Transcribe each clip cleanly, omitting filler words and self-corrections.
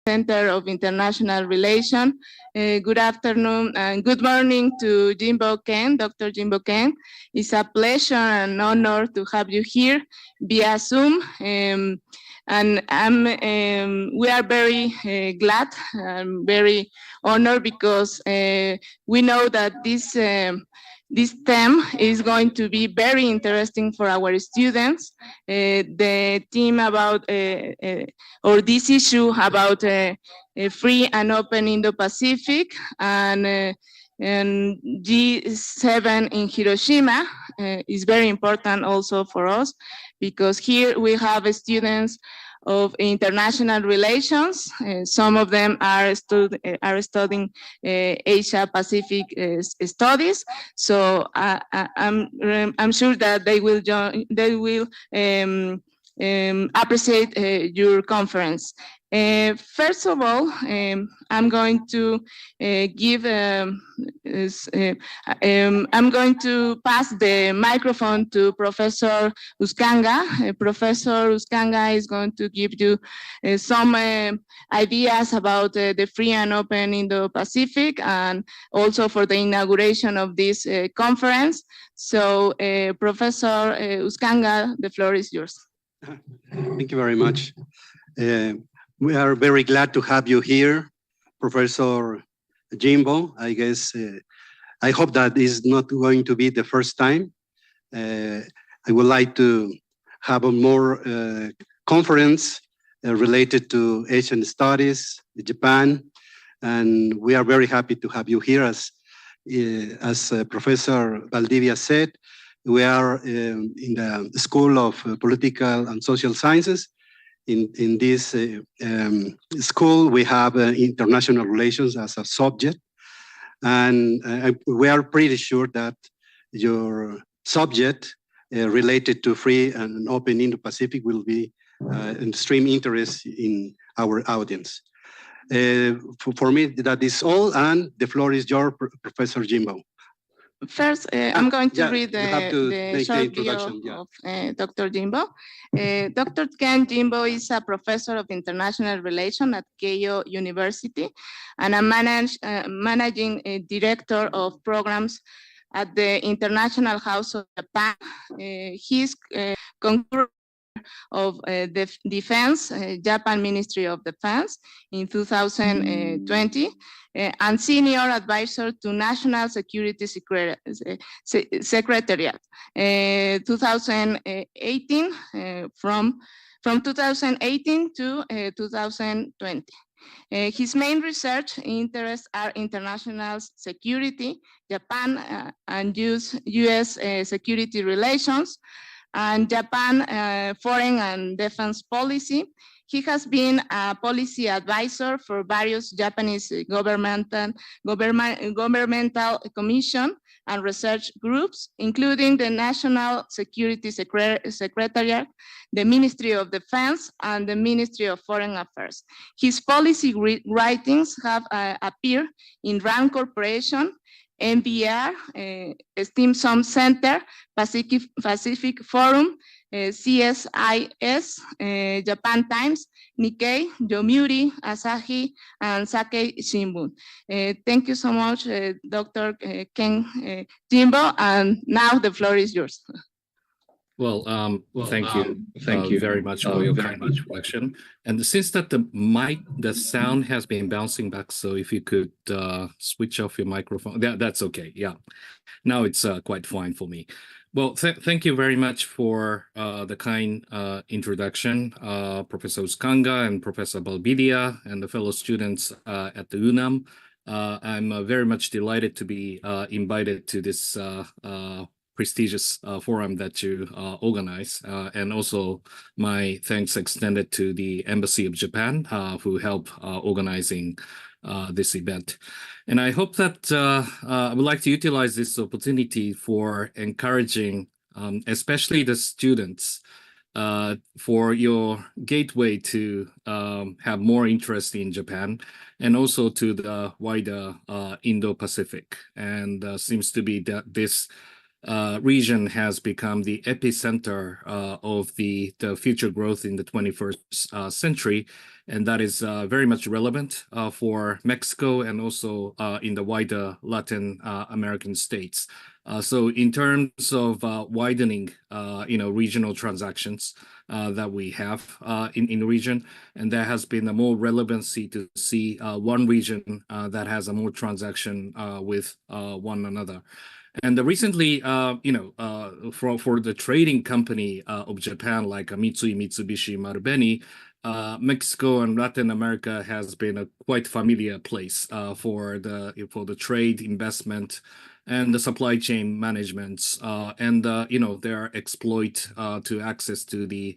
Center of International Relations. Good afternoon and good morning to Jimbo Ken, Dr. Jimbo Ken. It's a pleasure and honor to have you here via Zoom. And we are very glad and very honored because we know that this theme is going to be very interesting for our students. The theme about, or this issue about free and open Indo-Pacific and G7 in Hiroshima is very important also for us because here we have students of international relations. Some of them are studying Asia Pacific studies. So I'm sure that they will appreciate your conference. First of all, I'm going to I'm going to pass the microphone to Professor Uskanga. Professor Uskanga is going to give you some ideas about the free and open Indo-Pacific and also for the inauguration of this conference. So, Professor Uskanga, the floor is yours. Thank you very much. We are very glad to have you here, Professor Jimbo. I guess, I hope that is not going to be the first time. I would like to have a more conference related to Asian studies, Japan, and we are very happy to have you here. As Professor Valdivia said, we are in the School of Political and Social Sciences. In this school, we have international relations as a subject, and we are pretty sure that your subject related to free and open Indo-Pacific will be an extreme interest in our audience. For me, that is all, and the floor is yours, Professor Jimbo. First, I'm going to read the short bio of Dr. Jimbo. Dr. Ken Jimbo is a professor of international relations at Keio University and a managing director of programs at the International House of Japan. He's concurrent of the Defense, Japan Ministry of Defense in 2020, and senior advisor to National Security Secretariat 2018 from 2018 to 2020. His main research interests are international security, Japan and US security relations, and Japan foreign and defense policy. He has been a policy advisor for various Japanese governmental commission and research groups, including the National Security Secretariat, the Ministry of Defense, and the Ministry of Foreign Affairs. His policy writings have appeared in RAND Corporation, NBR, Stimson Center, Pacific Forum, CSIS, Japan Times, Nikkei, Yomiuri, Asahi, and Sankei Shimbun. Thank you so much, Dr. Ken Jimbo, and now the floor is yours. Well, thank you very much for your kind introduction. And since that the sound has been bouncing back, so if you could switch off your microphone, that's okay. Yeah, now it's quite fine for me. Well, thank you very much for the kind introduction, Professor Uskanga and Professor Balbidia and the fellow students at the UNAM. I'm very much delighted to be invited to this prestigious forum that you organize, and also my thanks extended to the Embassy of Japan who helped organizing this event. And I hope that I would like to utilize this opportunity for encouraging especially the students for your gateway to have more interest in Japan and also to the wider Indo-Pacific. And seems to be that this region has become the epicenter of the future growth in the 21st century. And that is very much relevant for Mexico and also in the wider Latin American states. So in terms of widening, regional transactions that we have in the region, and there has been a more relevancy to see one region that has a more transaction with one another. And recently, for the trading company of Japan, like Mitsui, Mitsubishi, Marubeni, Mexico and Latin America has been a quite familiar place for the trade, investment, and the supply chain management, and their exploit to access to the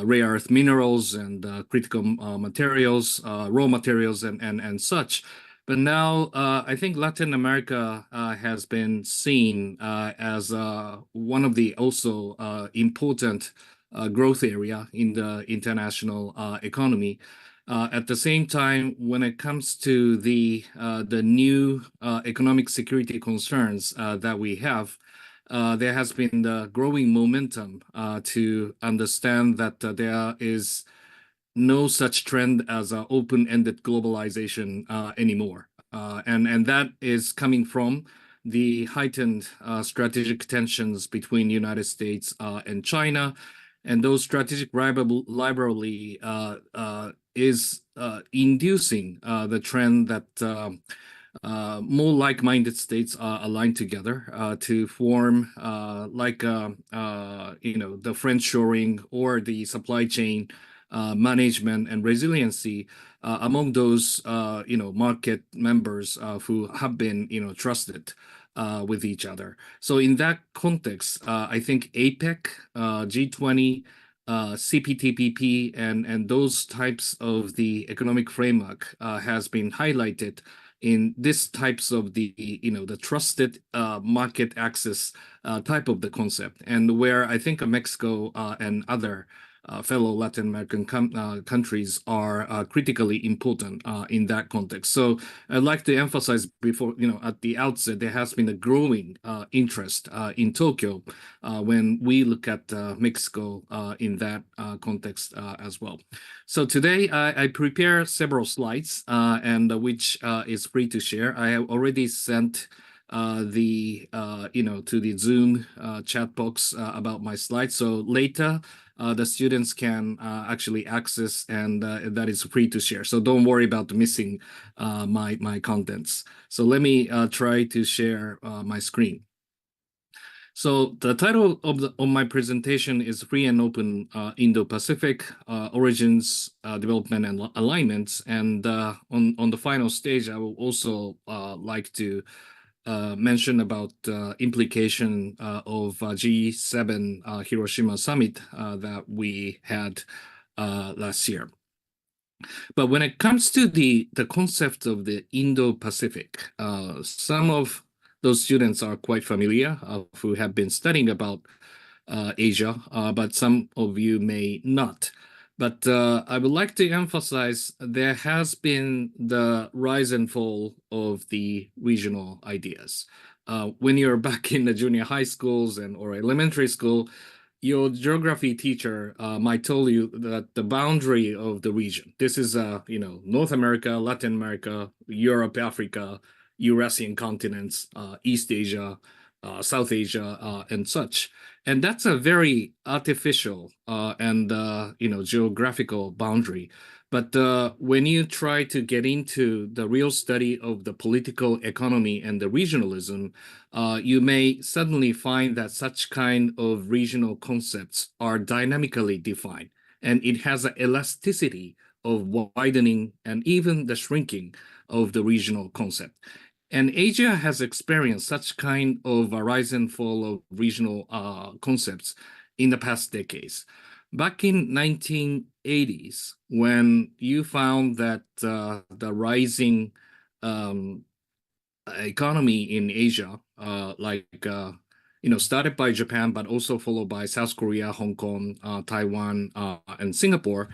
rare earth minerals and critical materials, raw materials, and such. But now I think Latin America has been seen as one of the also important growth area in the international economy. At the same time, when it comes to the new economic security concerns that we have, there has been the growing momentum to understand that there is no such trend as an open-ended globalization anymore. And that is coming from the heightened strategic tensions between the United States and China. And those strategic rivalry is inducing the trend that more like-minded states are aligned together to form the friendshoring or the supply chain management and resiliency among those market members who have been trusted with each other. So in that context, I think APEC, G20, CPTPP, and those types of the economic framework has been highlighted in this types of the trusted market access type of the concept, and where I think Mexico and other fellow Latin American countries are critically important in that context. So I'd like to emphasize before, at the outset, there has been a growing interest in Tokyo when we look at Mexico in that context as well. So today I prepare several slides and which is free to share. I have already sent to the Zoom chat box about my slides. So later, the students can actually access, and that is free to share. So don't worry about missing my contents. So let me try to share my screen. So the title of my presentation is Free and Open Indo-Pacific Origins, Development, and Alignments. And on the final stage, I will also like to mention about implication of G7 Hiroshima summit that we had last year. But when it comes to the concept of the Indo-Pacific, some of those students are quite familiar who have been studying about Asia, but some of you may not. But I would like to emphasize there has been the rise and fall of the regional ideas. When you're back in the junior high schools or elementary school, your geography teacher might tell you that the boundary of the region, this is North America, Latin America, Europe, Africa, Eurasian continents, East Asia, South Asia, and such. And that's a very artificial and geographical boundary. But when you try to get into the real study of the political economy and the regionalism, you may suddenly find that such kind of regional concepts are dynamically defined, and it has an elasticity of widening and even the shrinking of the regional concept. And Asia has experienced such kind of a rise and fall of regional concepts in the past decades. Back in 1980s, when you found that the rising economy in Asia, started by Japan, but also followed by South Korea, Hong Kong, Taiwan, and Singapore,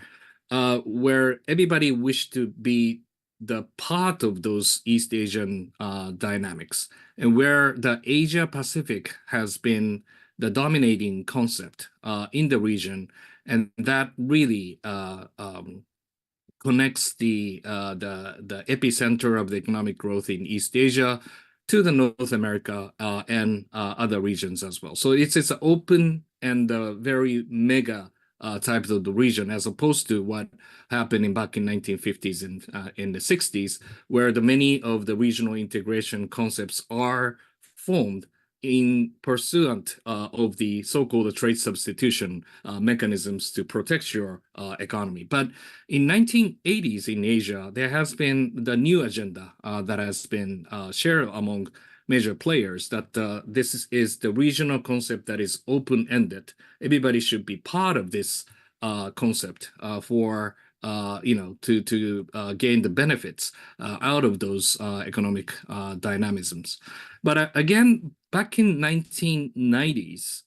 where everybody wished to be the part of those East Asian dynamics, and where the Asia Pacific has been the dominating concept in the region, and that really connects the epicenter of the economic growth in East Asia to the North America and other regions as well. So it's an open and very mega type of the region, as opposed to what happened back in 1950s and in the 60s, where many of the regional integration concepts are formed in pursuant of the so-called trade substitution mechanisms to protect your economy. But in 1980s in Asia, there has been the new agenda that has been shared among major players, that this is the regional concept that is open-ended. Everybody should be part of this concept for to gain the benefits out of those economic dynamisms. But again, back in 1990s,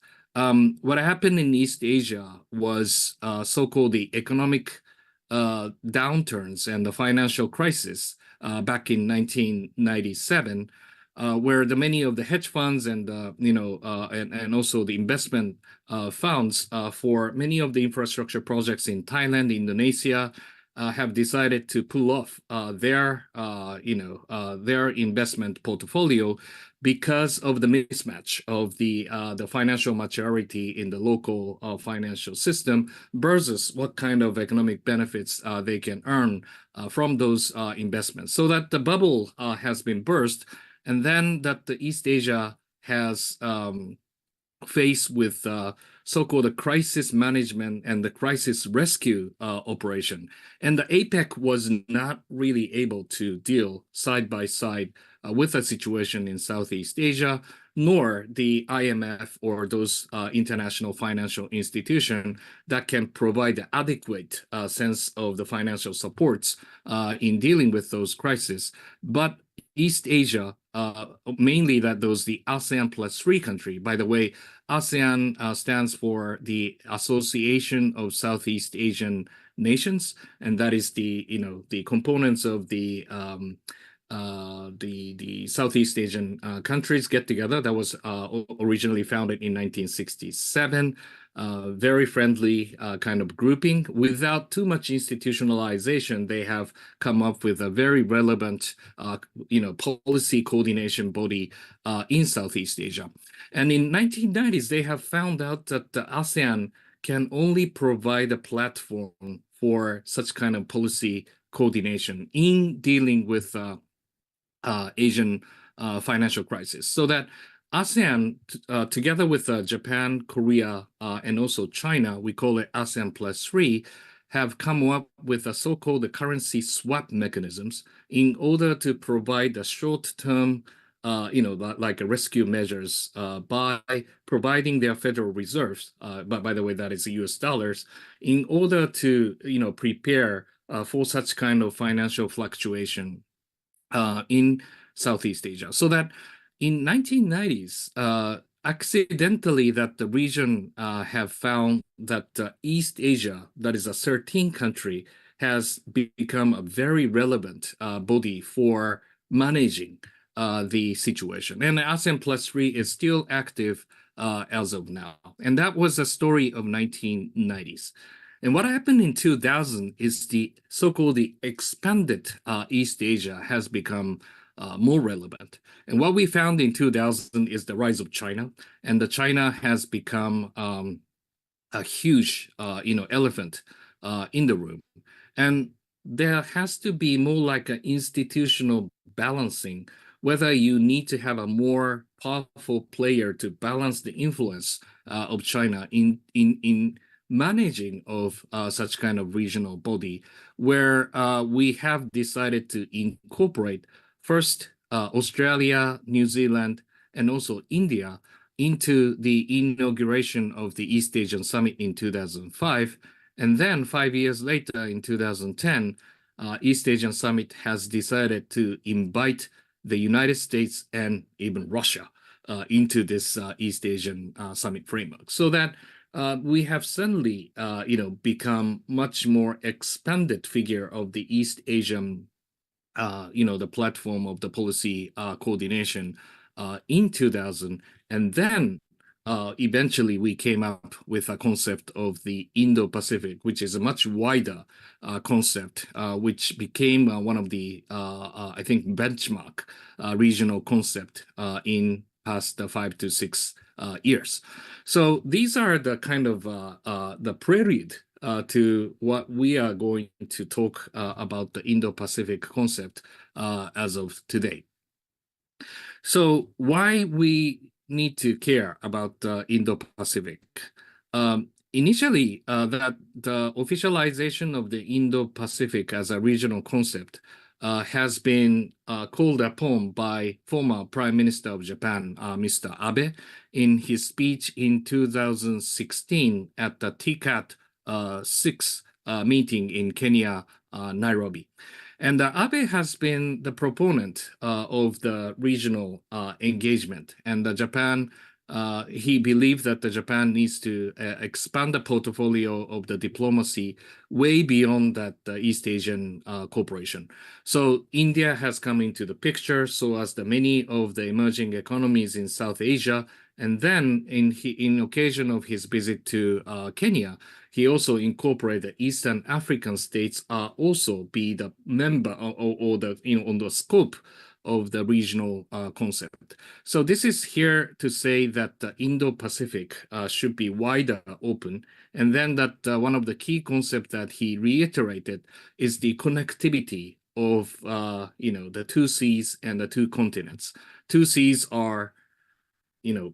what happened in East Asia was so-called the economic downturns and the financial crisis back in 1997, where many of the hedge funds and and also the investment funds for many of the infrastructure projects in Thailand, Indonesia, have decided to pull off their investment portfolio because of the mismatch of the financial maturity in the local financial system versus what kind of economic benefits they can earn from those investments. So that the bubble has been burst, and then that the East Asia has faced with so-called crisis management and the crisis rescue operation. And the APEC was not really able to deal side by side with a situation in Southeast Asia, nor the IMF or those international financial institutions that can provide the adequate sense of the financial supports in dealing with those crises. But East Asia, mainly the ASEAN +3 country. By the way, ASEAN stands for the Association of Southeast Asian Nations, and that is the components of the Southeast Asian countries get together. That was originally founded in 1967. Very friendly kind of grouping. Without too much institutionalization, they have come up with a very relevant, policy coordination body in Southeast Asia. And in 1990s, they have found out that the ASEAN can only provide a platform for such kind of policy coordination in dealing with Asian financial crisis. So that ASEAN, together with Japan, Korea, and also China, we call it ASEAN +3, have come up with a so-called currency swap mechanisms in order to provide the short-term, like rescue measures by providing their Federal Reserves, but by the way, that is US dollars, in order to, prepare for such kind of financial fluctuation in Southeast Asia. So that in 1990s, accidentally that the region have found that East Asia, that is a 13 country, has become a very relevant body for managing the situation. And ASEAN +3 is still active as of now. And that was a story of 1990s. And what happened in 2000 is the so-called the expanded East Asia has become more relevant. And what we found in 2000 is the rise of China. And the China has become a huge, elephant in the room. And there has to be more like an institutional balancing, whether you need to have a more powerful player to balance the influence of China in managing of such kind of regional body, where we have decided to incorporate first Australia, New Zealand, and also India into the inauguration of the East Asian Summit in 2005. And then 5 years later, in 2010, East Asian Summit has decided to invite the United States and even Russia into this East Asian Summit framework, so that we have suddenly, become much more expanded figure of the East Asian the platform of the policy coordination in 2000, and then eventually we came up with a concept of the Indo-Pacific, which is a much wider concept, which became one of the, I think, benchmark regional concept in past 5 to 6 years. So these are the kind of the prelude to what we are going to talk about the Indo-Pacific concept as of today. So why we need to care about the Indo-Pacific? Initially, that the officialization of the Indo-Pacific as a regional concept has been called upon by former Prime Minister of Japan, Mr. Abe, in his speech in 2016 at the TCAT 6 meeting in Kenya, Nairobi. And Abe has been the proponent of the regional engagement. And Japan, he believed that the Japan needs to expand the portfolio of the diplomacy way beyond that East Asian cooperation. So India has come into the picture, so as the many of the emerging economies in South Asia. And then in occasion of his visit to Kenya, he also incorporated Eastern African states also be the member or the on the scope of the regional concept. So this is here to say that the Indo-Pacific should be wider open, and then that one of the key concepts that he reiterated is the connectivity of the two seas and the two continents. Two seas are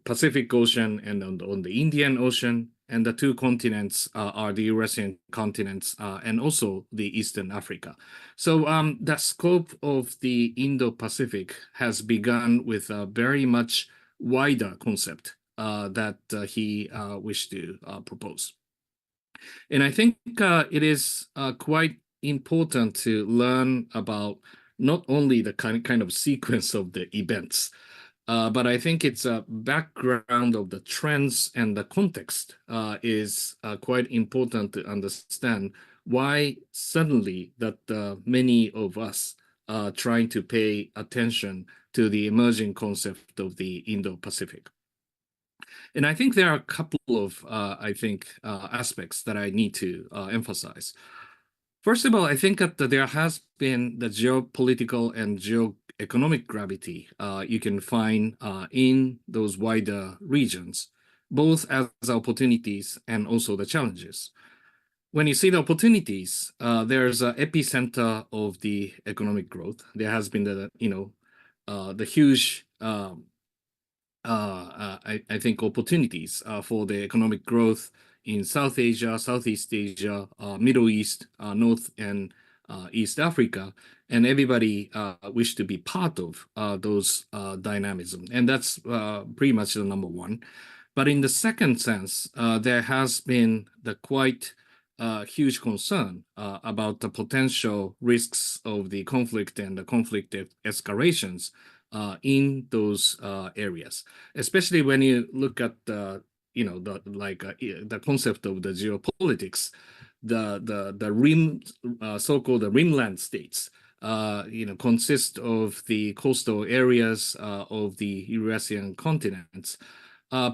Pacific Ocean and on the Indian Ocean, and the two continents are the Eurasian continents and also the Eastern Africa. So the scope of the Indo-Pacific has begun with a very much wider concept that he wished to propose. And I think it is quite important to learn about not only the kind of sequence of the events, but I think it's a background of the trends, and the context is quite important to understand why suddenly that many of us are trying to pay attention to the emerging concept of the Indo-Pacific. And I think there are a couple of, aspects that I need to emphasize. First of all, I think that there has been the geopolitical and economic gravity you can find in those wider regions, both as opportunities and also the challenges. When you see the opportunities, there's an epicenter of the economic growth. There has been the huge, opportunities for the economic growth in South Asia, Southeast Asia, Middle East, North and East Africa, and everybody wish to be part of those dynamism. And that's pretty much the number one. But in the second sense, there has been the quite huge concern about the potential risks of the conflict and the conflict escalations in those areas, especially when you look at the concept of the geopolitics, the rim, so-called the rimland states, consist of the coastal areas of the Eurasian continents,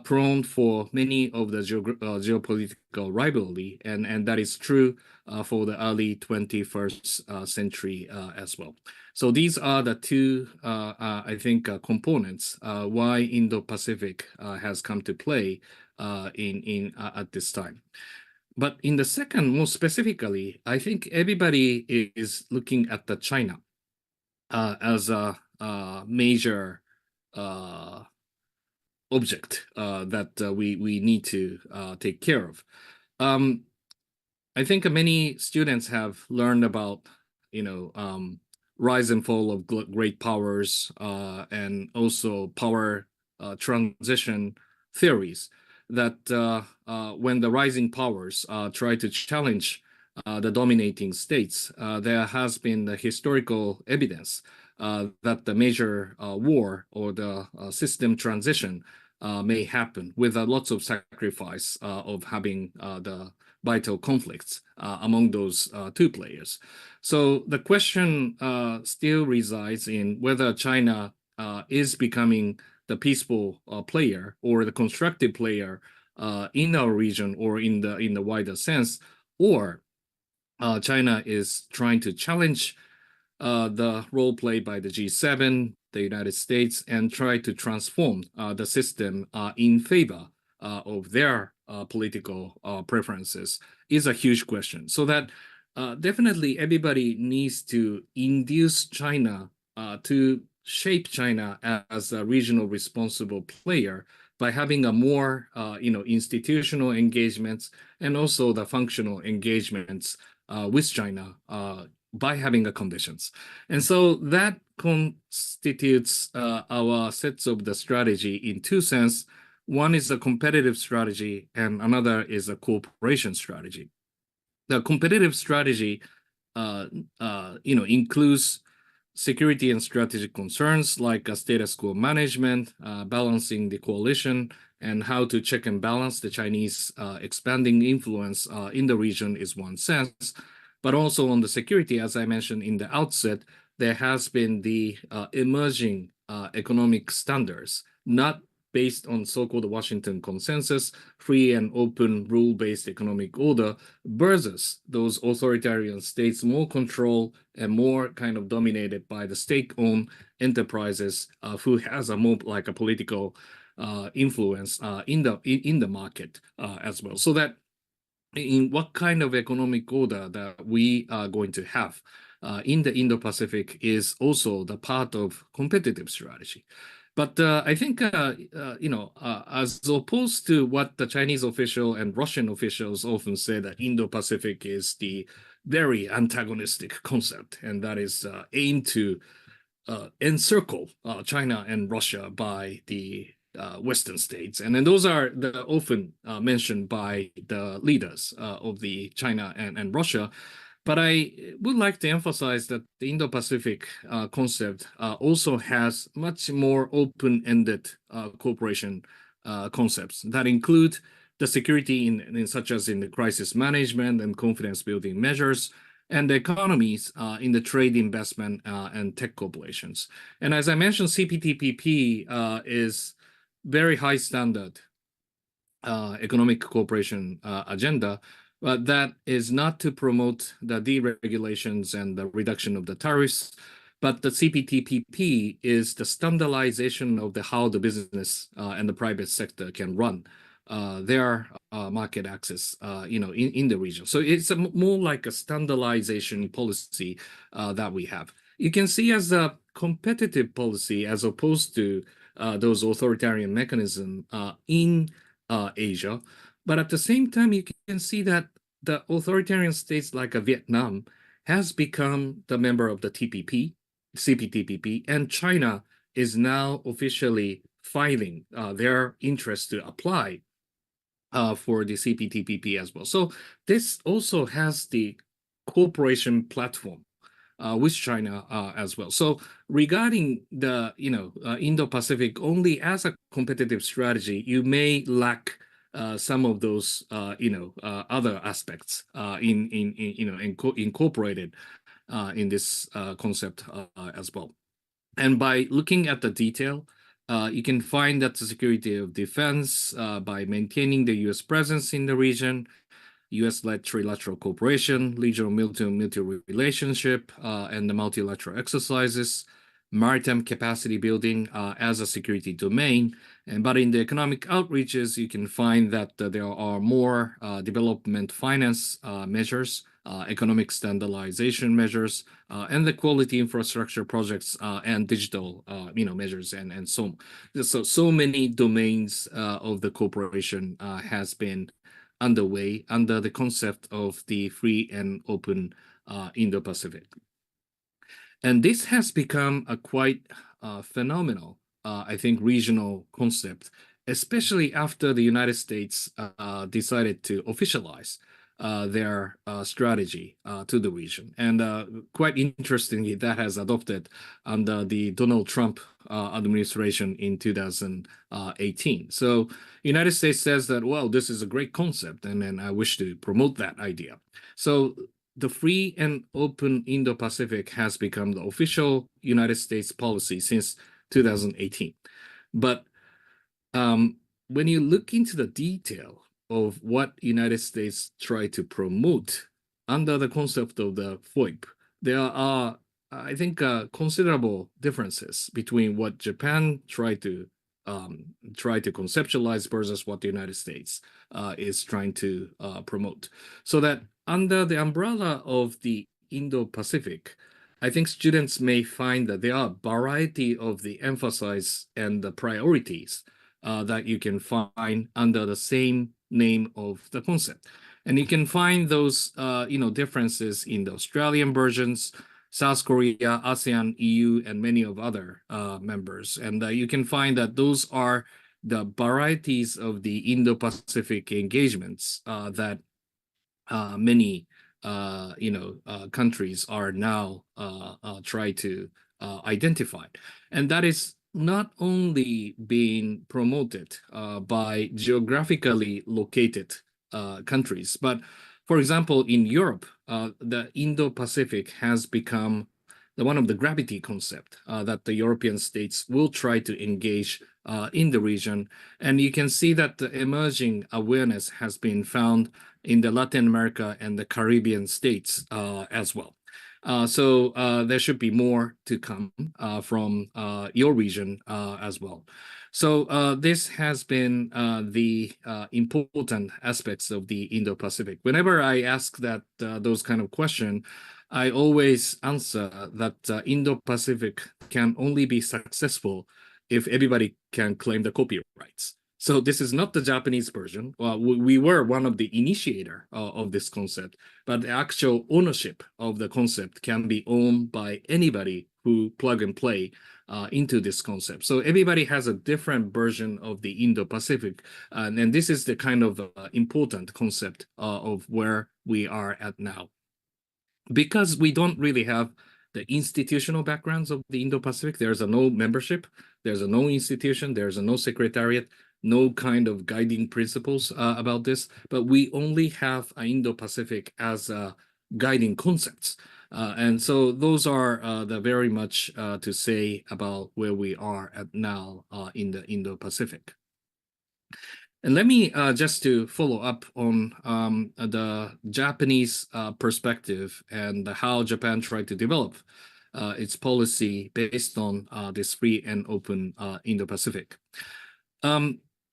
prone for many of the geopolitical rivalry, and that is true for the early 21st century as well. So these are the two, components why Indo-Pacific has come to play at this time. But in the second, more specifically, I think everybody is looking at the China as a major object that we need to take care of. I think many students have learned about, rise and fall of great powers and also power transition theories, that when the rising powers try to challenge the dominating states, there has been the historical evidence that the major war or the system transition may happen with lots of sacrifice of having the vital conflicts among those two players. So the question still resides in whether China is becoming the peaceful player or the constructive player in our region or in the wider sense, or China is trying to challenge the role played by the G7, the United States, and try to transform the system in favor of their political preferences is a huge question. So that definitely everybody needs to induce China to shape China as a regional responsible player by having a more institutional engagements and also the functional engagements with China by having the conditions. And so that constitutes our sets of the strategy in two senses. One is a competitive strategy and another is a cooperation strategy. The competitive strategy includes security and strategic concerns like status quo management, balancing the coalition, and how to check and balance the Chinese expanding influence in the region is one sense. But also on the security, as I mentioned in the outset, there has been the emerging economic standards, not based on so-called Washington consensus, free and open rule-based economic order versus those authoritarian states, more control and more kind of dominated by the state-owned enterprises who has a more like a political influence in the market as well. So that in what kind of economic order that we are going to have in the Indo-Pacific is also the part of competitive strategy. But I think, as opposed to what the Chinese official and Russian officials often say that Indo-Pacific is the very antagonistic concept, and that is aimed to encircle China and Russia by the Western states. And then those are often mentioned by the leaders of the China and Russia. But I would like to emphasize that the Indo-Pacific concept also has much more open-ended cooperation concepts that include the security in such as in the crisis management and confidence-building measures, and the economies in the trade, investment, and tech corporations. And as I mentioned, CPTPP is very high standard economic cooperation agenda. But that is not to promote the deregulations and the reduction of the tariffs, but the CPTPP is the standardization of how the business and the private sector can run their market access, in the region. So it's more like a standardization policy that we have. You can see as a competitive policy as opposed to those authoritarian mechanisms in Asia. But at the same time, you can see that the authoritarian states like Vietnam has become the member of the CPTPP, and China is now officially filing their interest to apply for the CPTPP as well. So this also has the cooperation platform with China as well. So regarding the Indo-Pacific only as a competitive strategy, you may lack some of those other aspects incorporated in this concept as well. And by looking at the detail, you can find that the security of defense by maintaining the U.S. presence in the region, U.S.-led trilateral cooperation, regional military relationship, and the multilateral exercises, maritime capacity building as a security domain. But in the economic outreaches, you can find that there are more development finance measures, economic standardization measures, and the quality infrastructure projects and digital measures and so on. So many domains of the cooperation has been underway under the concept of the free and open Indo-Pacific. And this has become a quite phenomenal, I think, regional concept, especially after the United States decided to officialize their strategy to the region. And quite interestingly, that has adopted under the Donald Trump administration in 2018. So United States says that, well, this is a great concept, and I wish to promote that idea. So the free and open Indo-Pacific has become the official United States policy since 2018. But when you look into the detail of what United States try to promote under the concept of the FOIP, there are, I think, considerable differences between what Japan tried to conceptualize versus what the United States is trying to promote. So that under the umbrella of the Indo-Pacific, I think students may find that there are a variety of the emphasis and the priorities that you can find under the same name of the concept. And you can find those differences in the Australian versions, South Korea, ASEAN, EU, and many of other members. And you can find that those are the varieties of the Indo-Pacific engagements that many countries are now try to identify. And that is not only being promoted by geographically located countries, but for example, in Europe, the Indo-Pacific has become one of the gravity concept that the European states will try to engage in the region. And you can see that the emerging awareness has been found in the Latin America and the Caribbean states as well. So there should be more to come from your region as well. So this has been the important aspects of the Indo-Pacific. Whenever I ask that those kind of questions, I always answer that Indo-Pacific can only be successful if everybody can claim the copyrights. So this is not the Japanese version. Well, we were one of the initiator of this concept, but the actual ownership of the concept can be owned by anybody who plug and play into this concept. So everybody has a different version of the Indo-Pacific, and this is the kind of important concept of where we are at now. Because we don't really have the institutional backgrounds of the Indo-Pacific, there's no membership, there's no institution, there's no secretariat, no kind of guiding principles about this, but we only have Indo-Pacific as guiding concepts. And so those are the very much to say about where we are at now in the Indo-Pacific. And let me just to follow up on the Japanese perspective and how Japan tried to develop its policy based on this free and open Indo-Pacific.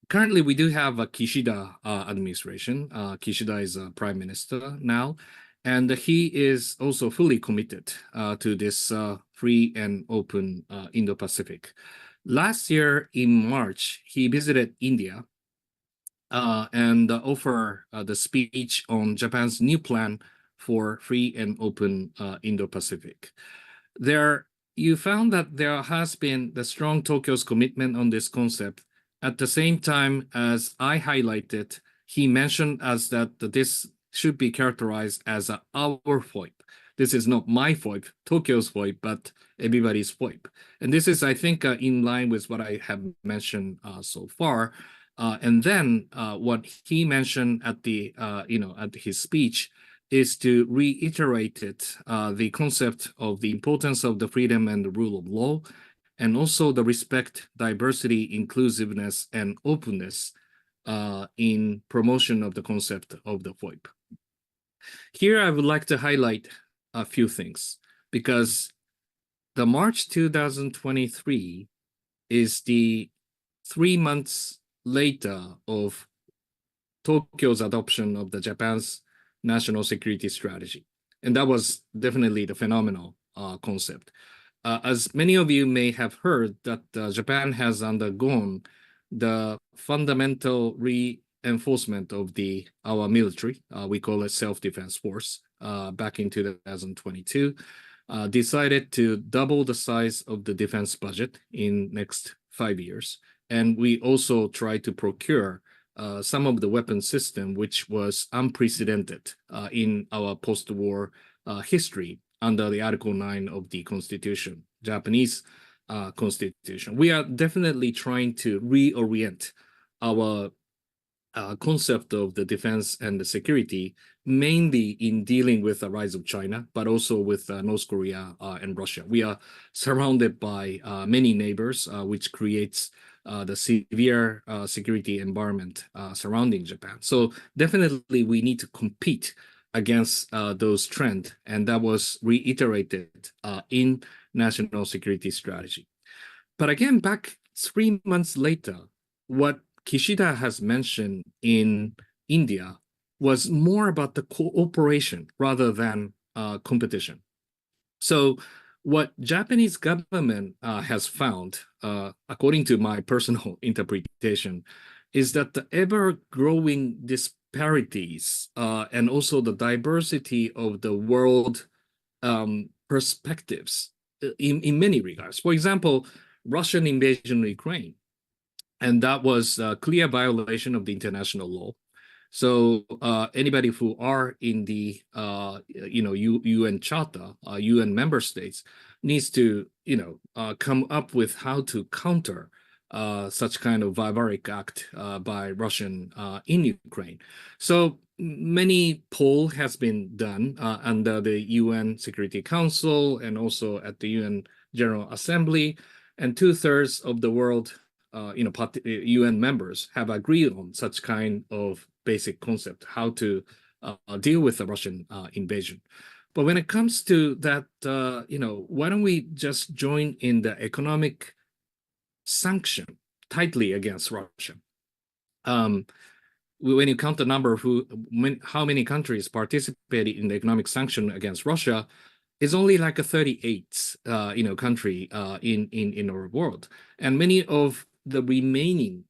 Currently, we do have a Kishida administration. Kishida is a prime minister now, and he is also fully committed to this free and open Indo-Pacific. Last year in March, he visited India and offer the speech on Japan's new plan for free and open Indo-Pacific. There, you found that there has been the strong Tokyo's commitment on this concept. At the same time, as I highlighted, he mentioned as that this should be characterized as our FOIP. This is not my FOIP, Tokyo's FOIP, but everybody's FOIP. And this is, I think, in line with what I have mentioned so far. And then what he mentioned at the at his speech is to reiterate the concept of the importance of the freedom and the rule of law, and also the respect, diversity, inclusiveness, and openness in promotion of the concept of the FOIP. Here, I would like to highlight a few things, because the March 2023 is the 3 months later of Tokyo's adoption of the Japan's national security strategy. And that was definitely the phenomenal concept. As many of you may have heard that Japan has undergone the fundamental reinforcement of our military, we call it self-defense force, back in 2022, decided to double the size of the defense budget in next 5 years. And we also try to procure some of the weapon system, which was unprecedented in our post-war history under the Article 9 of the Constitution, Japanese Constitution. We are definitely trying to reorient our concept of the defense and the security, mainly in dealing with the rise of China, but also with North Korea and Russia. We are surrounded by many neighbors, which creates the severe security environment surrounding Japan. So definitely we need to compete against those trends, and that was reiterated in national security strategy. But again, back 3 months later, what Kishida has mentioned in India was more about the cooperation rather than competition. So what Japanese government has found, according to my personal interpretation, is that the ever-growing disparities and also the diversity of the world perspectives in many regards. For example, Russian invasion of Ukraine, and that was a clear violation of the international law. So anybody who are in the UN Charter, UN member states, needs to come up with how to counter such kind of barbaric act by Russian in Ukraine. So many poll has been done under the UN Security Council and also at the UN General Assembly, and 2/3 of the world UN members have agreed on such kind of basic concept, how to deal with the Russian invasion. But when it comes to that, why don't we just join in the economic sanction tightly against Russia? When you count the number of how many countries participated in the economic sanction against Russia, it's only like a 38th country in our world, and many of the remaining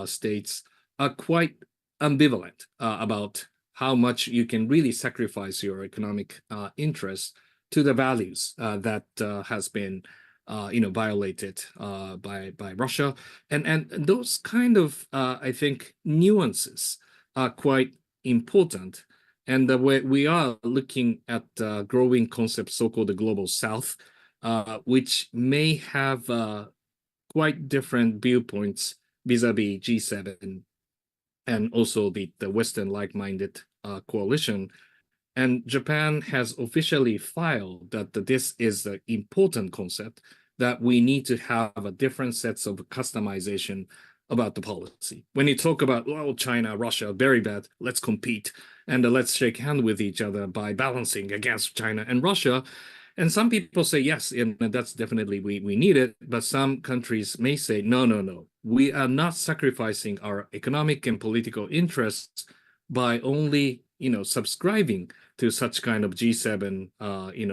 states are quite ambivalent about how much you can really sacrifice your economic interests to the values that has been violated by Russia, and those kind of I think nuances are quite important. And the way we are looking at growing concepts, so-called the global South, which may have quite different viewpoints vis-a-vis G7 and also the Western like-minded coalition. And Japan has officially filed that this is an important concept, that we need to have a different sets of customization about the policy. When you talk about, well, China, Russia, very bad, let's compete, and let's shake hands with each other by balancing against China and Russia. And some people say, yes, and that's definitely, we need it. But some countries may say, no, we are not sacrificing our economic and political interests by only, subscribing to such kind of G7,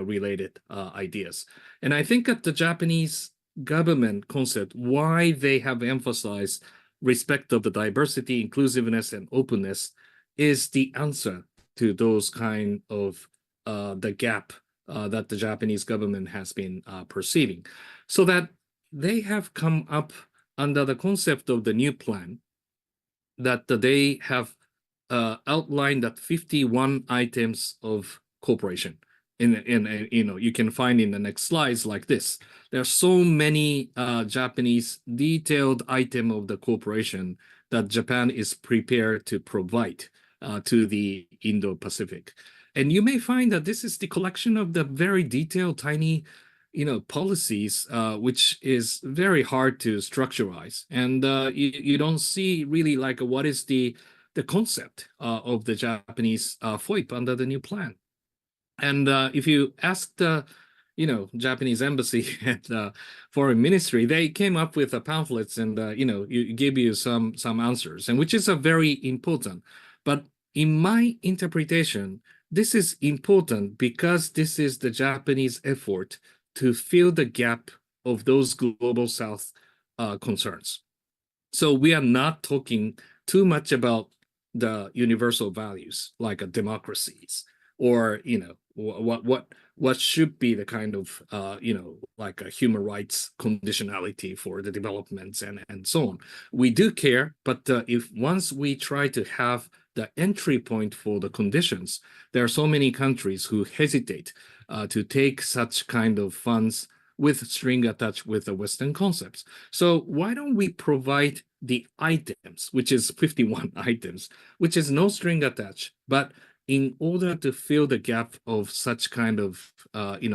related ideas. And I think that the Japanese government concept, why they have emphasized respect of the diversity, inclusiveness, and openness, is the answer to those kind of the gap that the Japanese government has been perceiving. So that they have come up under the concept of the new plan, that they have outlined that 51 items of cooperation. You can find in the next slides like this. There are so many Japanese detailed item of the cooperation that Japan is prepared to provide to the Indo-Pacific. And you may find that this is the collection of the very detailed, tiny, policies, which is very hard to structureize. And you don't see really like what is the concept of the Japanese FOIP under the new plan. And if you ask the, Japanese embassy and foreign ministry, they came up with pamphlets and, give you some answers, and which is a very important. But in my interpretation, this is important because this is the Japanese effort to fill the gap of those global South concerns. So we are not talking too much about the universal values like democracies or what should be the kind of like a human rights conditionality for the developments and so on. We do care, but if once we try to have the entry point for the conditions, there are so many countries who hesitate to take such kind of funds with string attached with the Western concepts. So why don't we provide the items, which is 51 items, which is no string attached, but in order to fill the gap of such kind of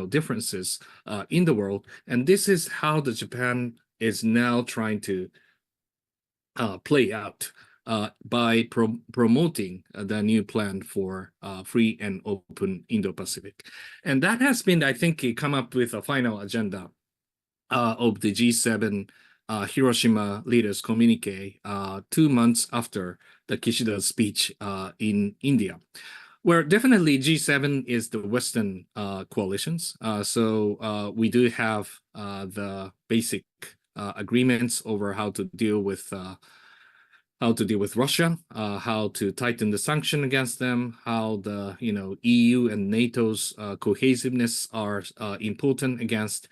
differences in the world. And this is how the Japan is now trying to play out by promoting the new plan for free and open Indo-Pacific. And that has been, I think, come up with a final agenda of the G7 Hiroshima leaders communique 2 months after the Kishida's speech in India, where definitely G7 is the Western coalitions. So we do have the basic agreements over how to deal with Russia, how to tighten the sanction against them, how the EU and NATO's cohesiveness are important against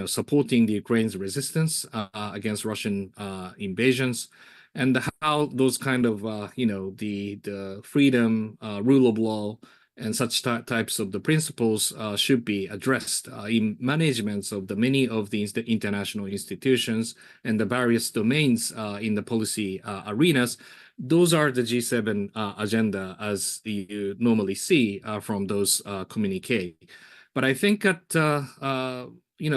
supporting the Ukraine's resistance against Russian invasions, and how those kind of the freedom, rule of law, and such types of the principles should be addressed in managements of the many of these international institutions and the various domains in the policy arenas. Those are the G7 agenda as you normally see from those communique. But I think that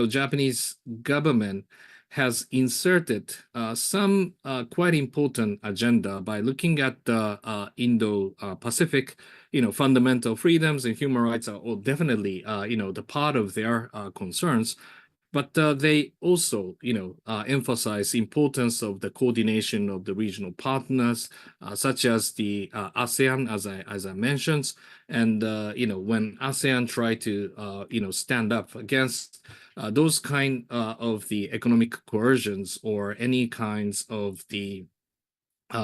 Japanese government has inserted some quite important agenda by looking at the Indo-Pacific. Fundamental freedoms and human rights are all definitely the part of their concerns. But they also, emphasize importance of the coordination of the regional partners, such as the ASEAN, as I mentioned, and when ASEAN try to stand up against those kind of the economic coercions or any kinds of the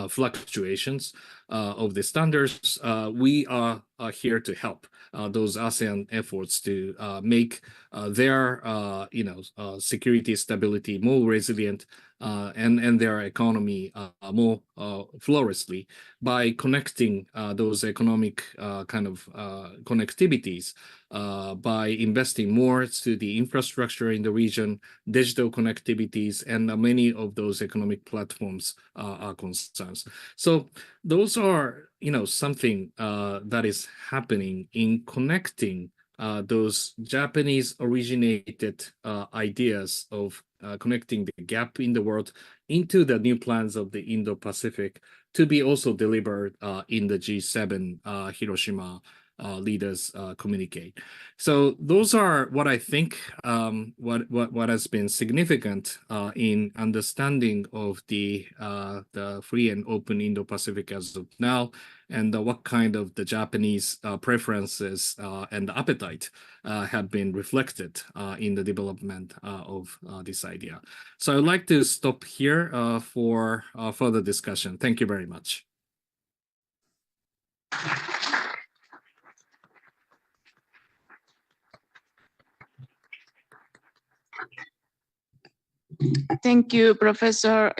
fluctuations of the standards, we are here to help those ASEAN efforts to make their security stability more resilient and their economy more flourishly by connecting those economic kind of connectivities by investing more to the infrastructure in the region, digital connectivities, and many of those economic platforms are concerns. So those are something that is happening in connecting those Japanese originated ideas of connecting the gap in the world into the new plans of the Indo-Pacific to be also delivered in the G7 Hiroshima leaders communicate. So those are what I think what has been significant in understanding of the free and open Indo-Pacific as of now, and what kind of the Japanese preferences and appetite have been reflected in the development of this idea. So I'd like to stop here for further discussion. Thank you very much. Thank you, Professor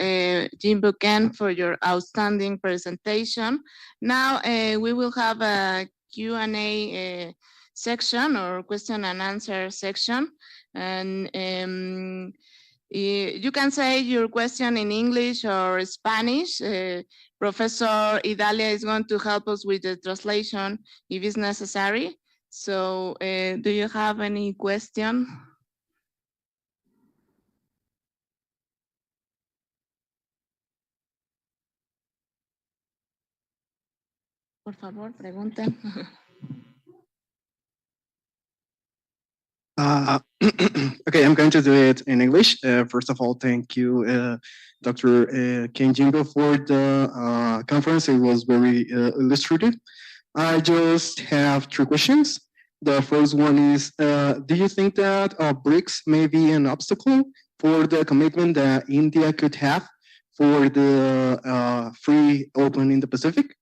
Jimbo Ken, for your outstanding presentation. Now we will have a Q&A section or question and answer section. And you can say your question in English or Spanish. Professor Idalia is going to help us with the translation if it's necessary. So do you have any question? Por favor, pregunten. Okay, I'm going to do it in English. First of all, thank you, Dr. Ken Jimbo, for the conference. It was very illustrative. I just have 3 questions. The first one is, do you think that BRICS may be an obstacle for the commitment that India could have for the free, open in the Pacific?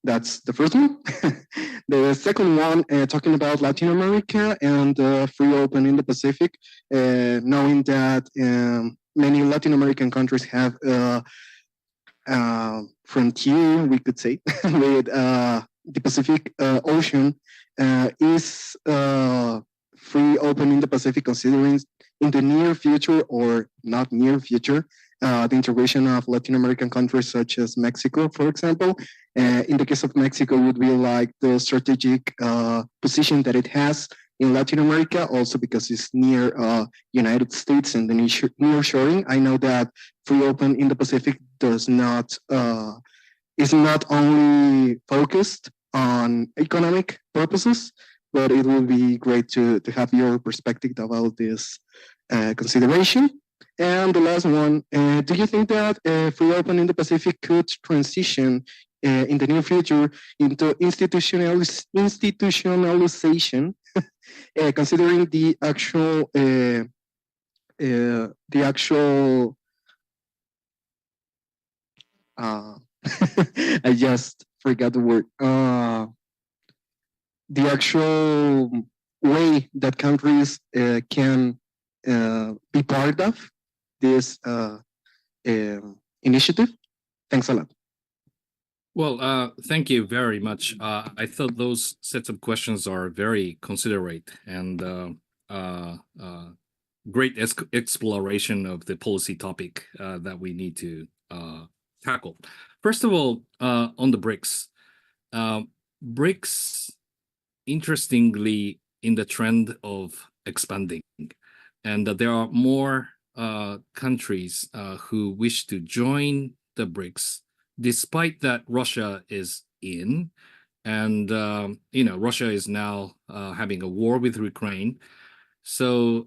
That's the first one. The second one, talking about Latin America and free open in the Pacific, knowing that many Latin American countries have frontier, we could say, with the Pacific Ocean, is free open in the Pacific, considering in the near future or not near future, the integration of Latin American countries such as Mexico, for example. In the case of Mexico, would be like the strategic position that it has in Latin America, also because it's near United States and the nearshoring. I know that free open in the Pacific does not is not only focused on economic purposes, but it will be great to have your perspective about this consideration. And the last one, do you think that free open in the Pacific could transition in the near future into institutionalization, considering the actual I just forgot the word. The actual way that countries can be part of this initiative? Thanks a lot. Well, thank you very much. I thought those sets of questions are very considerate and great exploration of the policy topic that we need to tackle. First of all, on the BRICS. BRICS, interestingly, in the trend of expanding, and there are more countries who wish to join the BRICS, despite that Russia is in, and Russia is now having a war with Ukraine. So,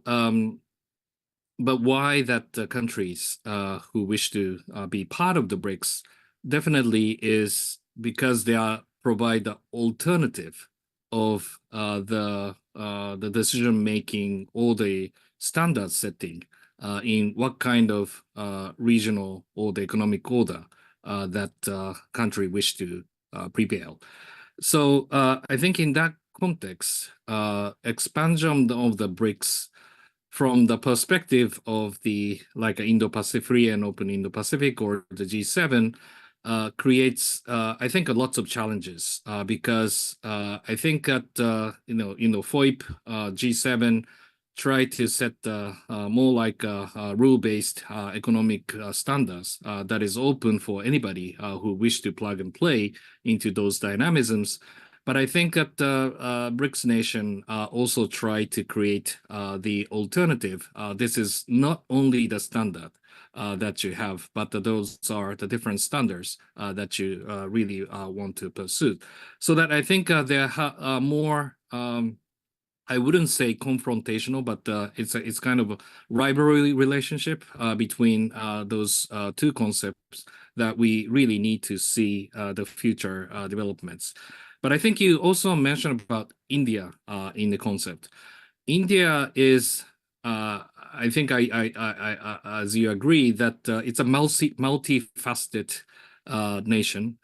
but why that countries who wish to be part of the BRICS definitely is because they provide the alternative of the decision making or the standard setting in what kind of regional or the economic order that country wish to prevail. So I think in that context, expansion of the BRICS from the perspective of the Indo-Pacific, free and open Indo-Pacific, or the G7, creates, I think, lots of challenges because I think that FOIP, G7 try to set more like rule-based economic standards that is open for anybody who wish to plug and play into those dynamisms. But I think that BRICS nation also try to create the alternative. This is not only the standard that you have, but those are the different standards that you really want to pursue. So that I think there are more, I wouldn't say confrontational, but it's kind of a rivalry relationship between those two concepts that we really need to see the future developments. But I think you also mentioned about India in the concept. India is, I think, as you agree, that it's a multifaceted nation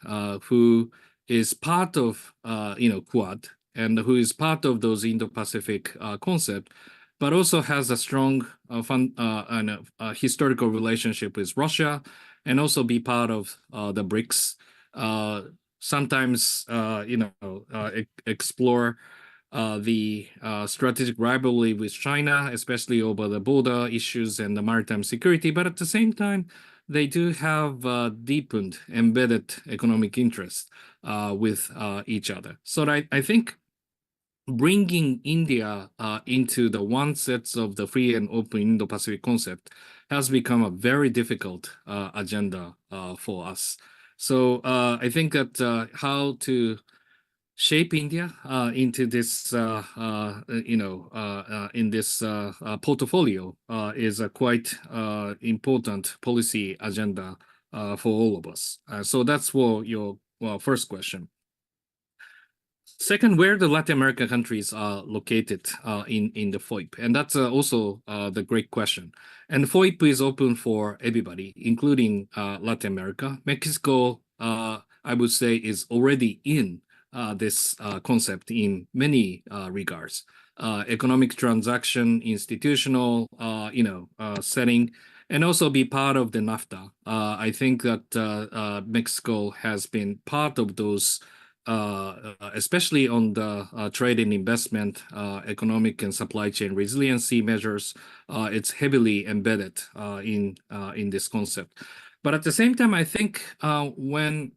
who is part of Quad and who is part of those Indo-Pacific concept, but also has a strong historical relationship with Russia, and also be part of the BRICS. Sometimes, explore the strategic rivalry with China, especially over the border issues and the maritime security. But at the same time, they do have deepened, embedded economic interests with each other. So I think bringing India into the one sets of the free and open Indo-Pacific concept has become a very difficult agenda for us. So I think that how to shape India into this, in this portfolio is a quite important policy agenda for all of us. So that's for your first question. Second, where the Latin American countries are located in the FOIP, and that's also the great question. And FOIP is open for everybody, including Latin America. Mexico I would say, is already in this concept in many regards. Economic transaction, institutional, setting, and also be part of the NAFTA. I think that Mexico has been part of those, especially on the trade and investment, economic and supply chain resiliency measures. It's heavily embedded in this concept. But at the same time, I think when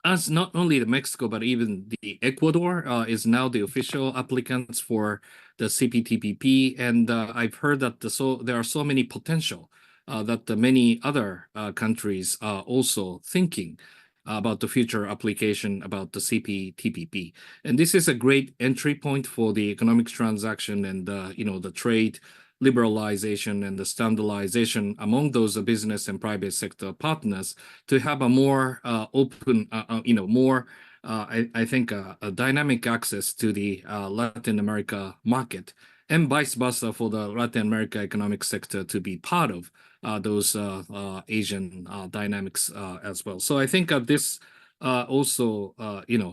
as not only the Mexico, but even the Ecuador is now the official applicants for the CPTPP. And I've heard that there are so many potential that many other countries are also thinking about the future application about the CPTPP. And this is a great entry point for the economic transaction and the trade liberalization and the standardization among those business and private sector partners to have a more open, more, I think, a dynamic access to the Latin America market, and vice versa for the Latin America economic sector to be part of those Asian dynamics as well. So I think this also,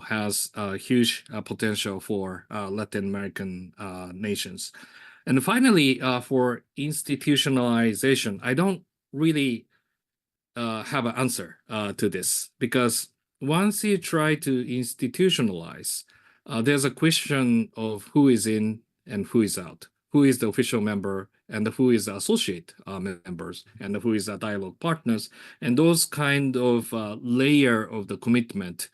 has a huge potential for Latin American nations. And finally, for institutionalization, I don't really have an answer to this, because once you try to institutionalize, there's a question of who is in and who is out, who is the official member and who is the associate members, and who is the dialogue partners, and those kind of layer of the commitment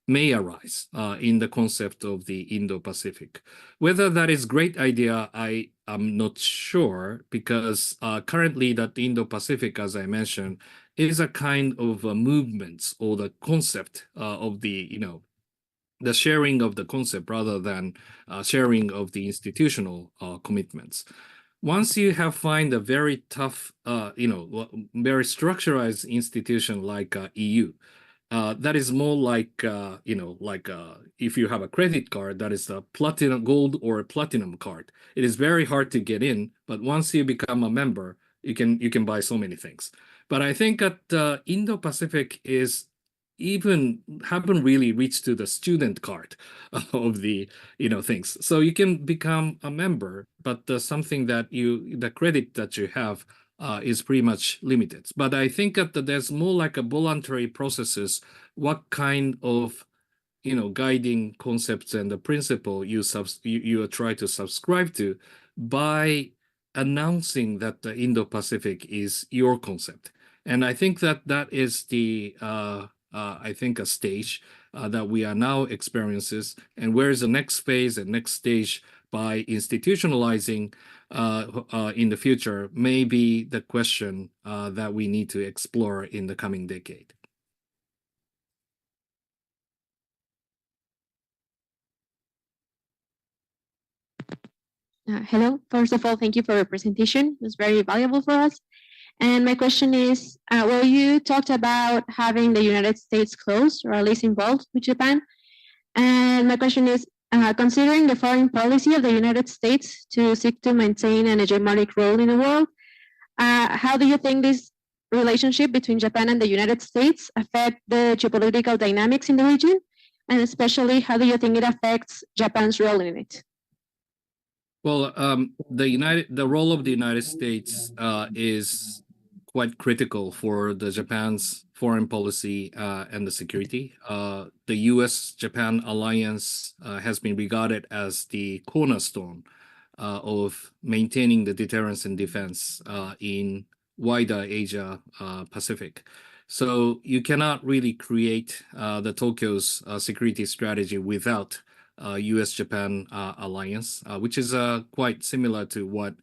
may arise in the concept of the Indo-Pacific. Whether that is a great idea, I am not sure, because currently that Indo-Pacific, as I mentioned, is a kind of a movement or the concept of the sharing of the concept rather than sharing of the institutional commitments. Once you have find a very tough, very structured institution like EU, that is more like, if you have a credit card, that is a platinum, gold or a platinum card. It is very hard to get in, but once you become a member, you can buy so many things. But I think that Indo-Pacific is haven't really reached to the student card of the things. So you can become a member, but something that the credit that you have is pretty much limited. But I think that there's more like a voluntary processes, what kind of guiding concepts and the principle you try to subscribe to by announcing that the Indo-Pacific is your concept. And I think that is the I think a stage that we are now experiences, and where is the next phase and next stage by institutionalizing in the future may be the question that we need to explore in the coming decade. Hello. First of all, thank you for your presentation. It was very valuable for us. And my question is, well, you talked about having the United States close, or at least involved with Japan. And my question is, considering the foreign policy of the United States to seek to maintain an hegemonic role in the world, how do you think this relationship between Japan and the United States affect the geopolitical dynamics in the region? And especially, how do you think it affects Japan's role in it? Well, the role of the United States is quite critical for the Japan's foreign policy and the security. The U.S.-Japan alliance has been regarded as the cornerstone of maintaining the deterrence and defense in wider Asia Pacific. So you cannot really create the Tokyo's security strategy without U.S.-Japan alliance, which is quite similar to what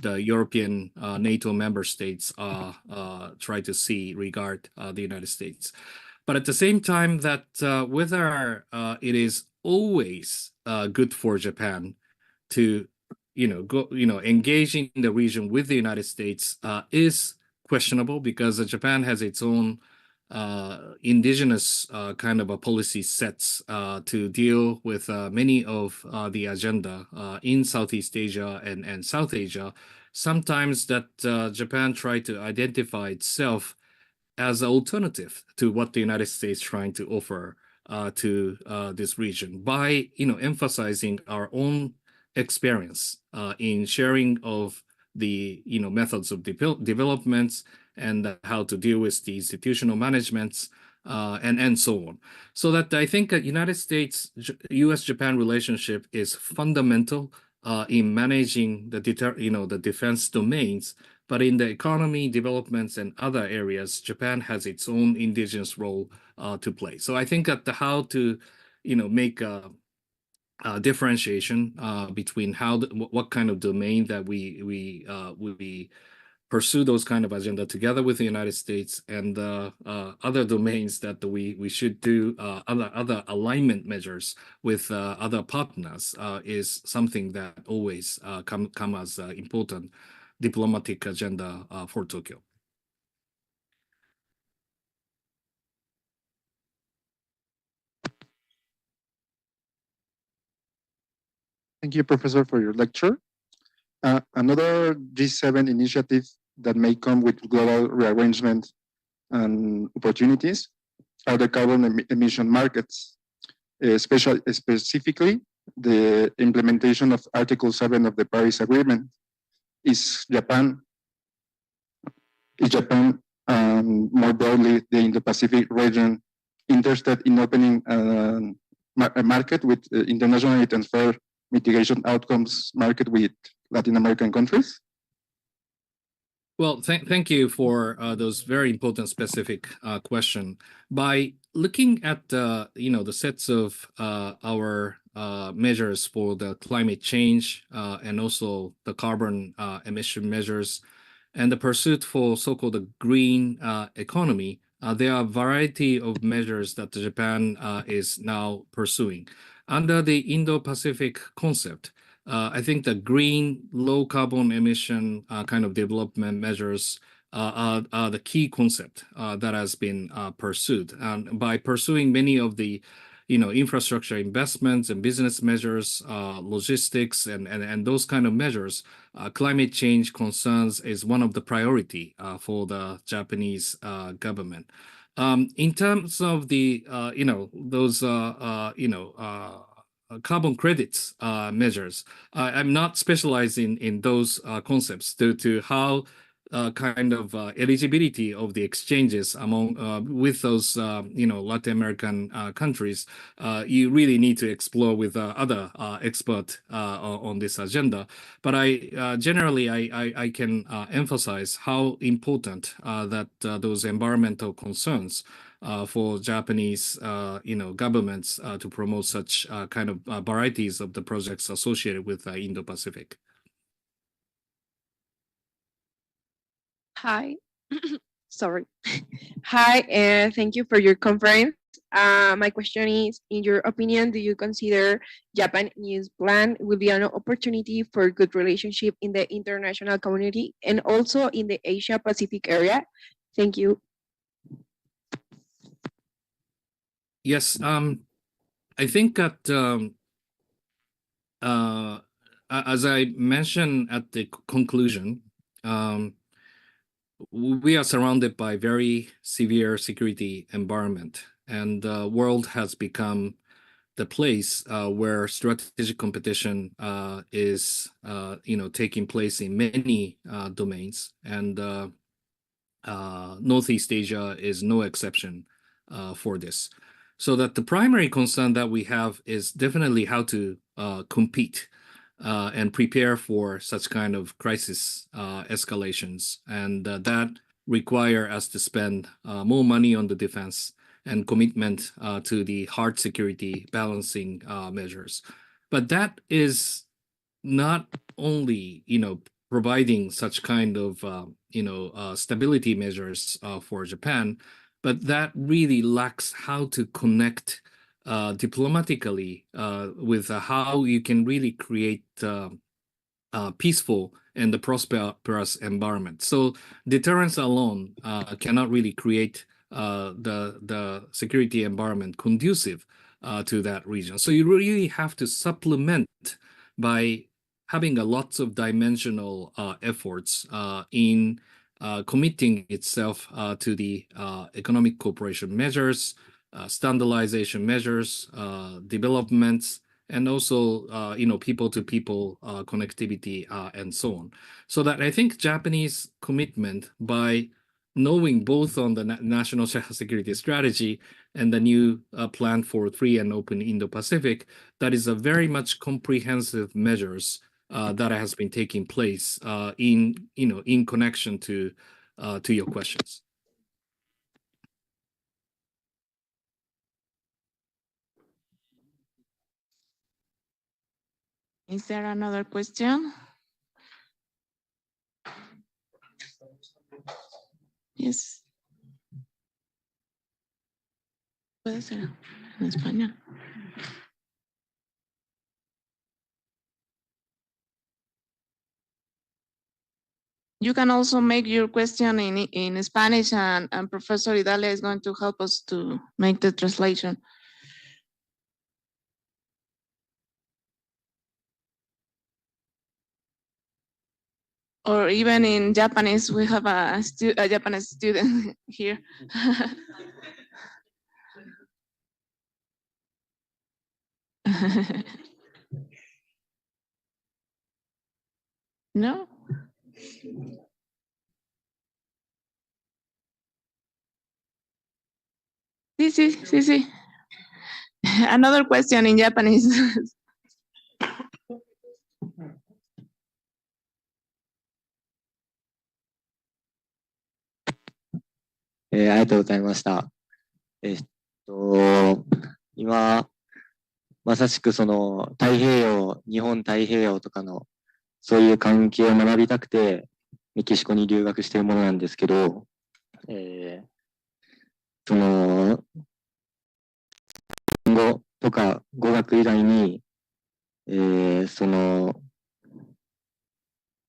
the European NATO member states try to see regard the United States. But at the same time, that whether it is always good for Japan to engage in the region with the United States is questionable, because Japan has its own indigenous kind of a policy sets to deal with many of the agenda in Southeast Asia and South Asia. Sometimes that Japan tried to identify itself as an alternative to what the United States trying to offer to this region by emphasizing our own experience in sharing of the methods of developments and how to deal with the institutional managements and so on. So that I think a United States-U.S.-Japan relationship is fundamental in managing the the defense domains. But in the economy, developments, and other areas, Japan has its own indigenous role to play. So I think that how to, make a differentiation between what kind of domain that we pursue those kind of agenda together with the United States and other domains that we should do other alignment measures with other partners is something that always come as important diplomatic agenda for Tokyo. Thank you, Professor, for your lecture. Another G7 initiative that may come with global rearrangement and opportunities are the carbon emission markets, specifically the implementation of Article 7 of the Paris Agreement. Is Japan, more broadly the Indo-Pacific region, interested in opening a market with internationally transferred mitigation outcomes market with Latin American countries? Well, thank you for those very important specific question. By looking at the sets of our measures for the climate change and also the carbon emission measures and the pursuit for so-called green economy, there are a variety of measures that Japan is now pursuing. Under the Indo-Pacific concept, I think the green, low carbon emission kind of development measures are the key concept that has been pursued. And by pursuing many of the infrastructure investments and business measures, logistics, and those kind of measures, climate change concerns is one of the priority for the Japanese government. In terms of the those carbon credits measures, I'm not specialized in those concepts due to how kind of eligibility of the exchanges among with those Latin American countries. You really need to explore with other experts on this agenda. But I generally I can emphasize how important that those environmental concerns for Japanese governments to promote such kind of varieties of the projects associated with Indo-Pacific. Hi, sorry. Hi, and thank you for your conference. My question is, in your opinion, do you consider Japanese plan will be an opportunity for good relationship in the international community and also in the Asia Pacific area? Thank you. Yes, I think that as I mentioned at the conclusion, we are surrounded by very severe security environment, and the world has become the place where strategic competition is taking place in many domains, and Northeast Asia is no exception for this. So that the primary concern that we have is definitely how to compete and prepare for such kind of crisis escalations, and that require us to spend more money on the defense and commitment to the hard security balancing measures. But that is not only providing such kind of stability measures for Japan, but that really lacks how to connect diplomatically with how you can really create peaceful and the prosperous environment. So deterrence alone cannot really create the security environment conducive to that region. So you really have to supplement by having a lots of dimensional efforts in committing itself to the economic cooperation measures, standardization measures, developments, and also people-to-people connectivity and so on. So that I think Japanese commitment by knowing both on the national security strategy and the new plan for free and open Indo-Pacific, that is a very much comprehensive measures that has been taking place in connection to your questions. Is there another question? Yes. Puede ser en español. You can also make your question in Spanish, and Professor Idalia is going to help us to make the translation. Or even in Japanese, we have a Japanese student here. No? Sí. Another question in Japanese. ありがとうございました。今、まさしくその太平洋、日本太平洋とかのそういう関係を学びたくて、メキシコに留学しているものなんですけど、その、日本語とか語学以外に、その、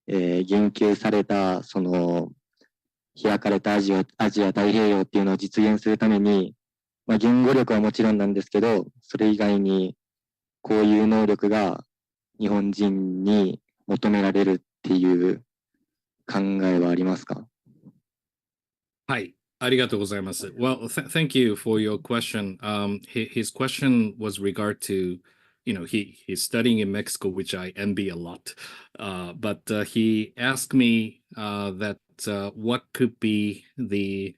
言及された、その、開かれたアジア太平洋っていうのを実現するために、まあ、言語力はもちろんなんですけど、それ以外にこういう能力が日本人に求められるっていう考えはありますか？はい、ありがとうございます。Well, thank you for your question. His question was regard to, he's studying in Mexico, which I envy a lot. But he asked me that what could be the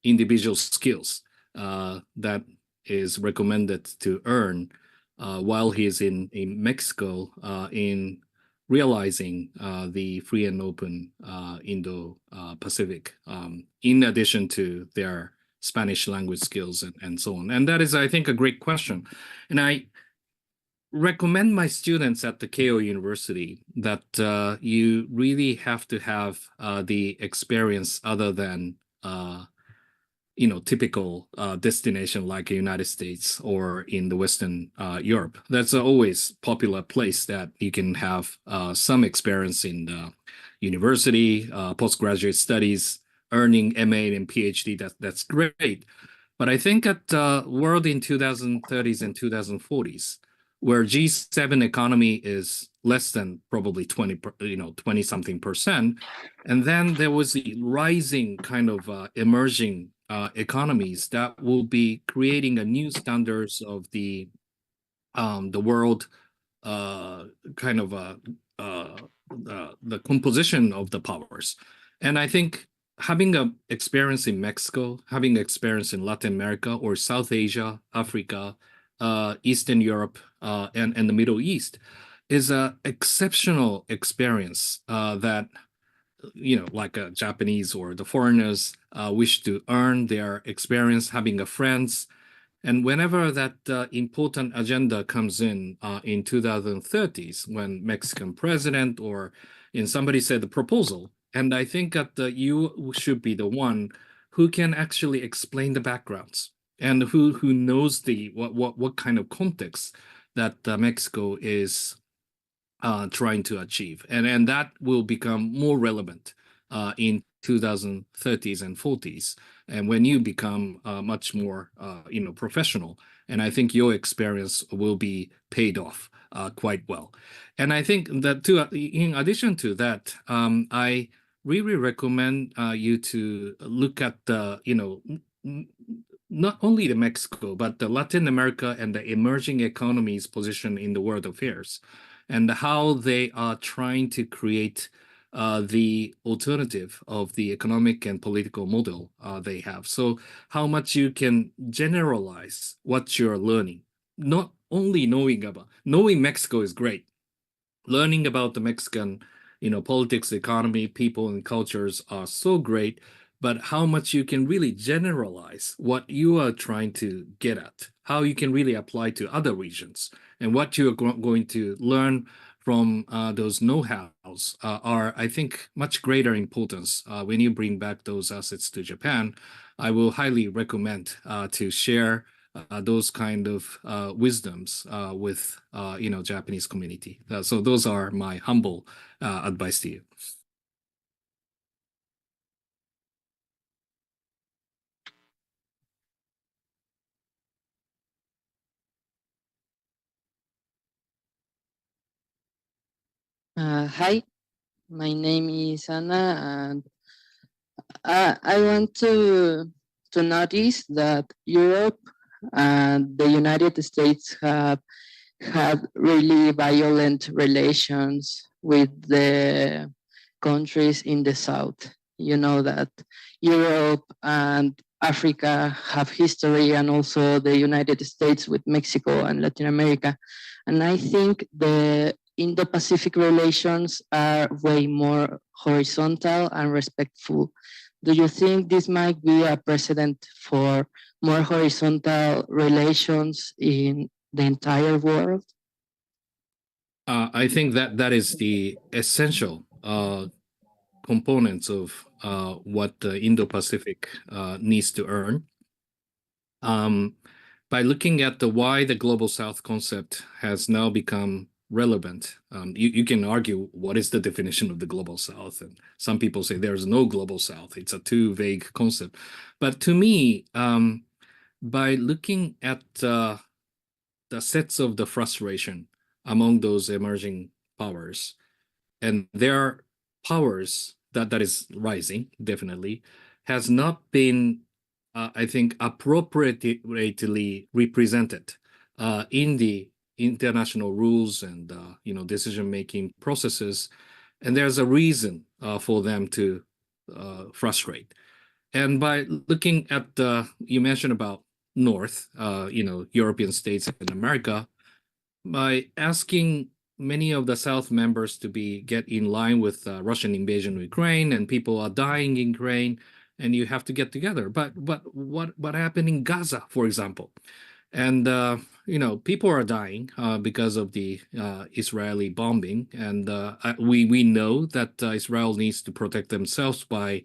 individual skills that is recommended to earn while he's in Mexico in realizing the free and open Indo-Pacific, in addition to their Spanish language skills and so on. And that is, I think, a great question. And I recommend my students at the Keio University that you really have to have the experience other than typical destination like the United States or in the Western Europe. That's always popular place that you can have some experience in the university, postgraduate studies, earning MA and PhD. That's great. But I think at world in 2030s and 2040s, where G7 economy is less than probably 20 something percent, and then there was the rising kind of emerging economies that will be creating a new standards of the world kind of the composition of the powers. And I think having an experience in Mexico, having experience in Latin America or South Asia, Africa, Eastern Europe, and the Middle East is an exceptional experience that like a Japanese or the foreigners wish to earn their experience having a friends. And whenever that important agenda comes in 2030s, when Mexican president or in somebody said the proposal, and I think that you should be the one who can actually explain the backgrounds and who knows the what kind of context that Mexico is trying to achieve, and that will become more relevant in 2030s and 40s, and when you become much more professional, and I think your experience will be paid off quite well. And I think that in addition to that, I really recommend you to look at the, not only the Mexico, but the Latin America and the emerging economies position in the world affairs, and how they are trying to create the alternative of the economic and political model they have. So how much you can generalize what you're learning, not only knowing Mexico is great. Learning about the Mexican, politics, economy, people, and cultures are so great, but how much you can really generalize what you are trying to get at, how you can really apply to other regions, and what you are going to learn from those know-hows are, I think, much greater importance when you bring back those assets to Japan. I will highly recommend to share those kind of wisdoms with Japanese community. So those are my humble advice to you. Hi, my name is Anna, and I want to notice that Europe and the United States have had really violent relations with the countries in the South. You know that Europe and Africa have history, and also the United States with Mexico and Latin America. And I think the Indo-Pacific relations are way more horizontal and respectful. Do you think this might be a precedent for more horizontal relations in the entire world? I think that is the essential components of what the Indo-Pacific needs to earn. By looking at why the Global South concept has now become relevant, you can argue what is the definition of the Global South, and some people say there's no Global South. It's a too vague concept. But to me, by looking at the sets of the frustration among those emerging powers, and their powers that is rising, definitely, has not been, I think, appropriately represented in the international rules and decision-making processes, and there's a reason for them to frustrate. And by looking at you mentioned about North, European states in America, by asking many of the South members to get in line with Russian invasion of Ukraine, and people are dying in Ukraine, and you have to get together. But what happened in Gaza, for example? And people are dying because of the Israeli bombing, and we know that Israel needs to protect themselves by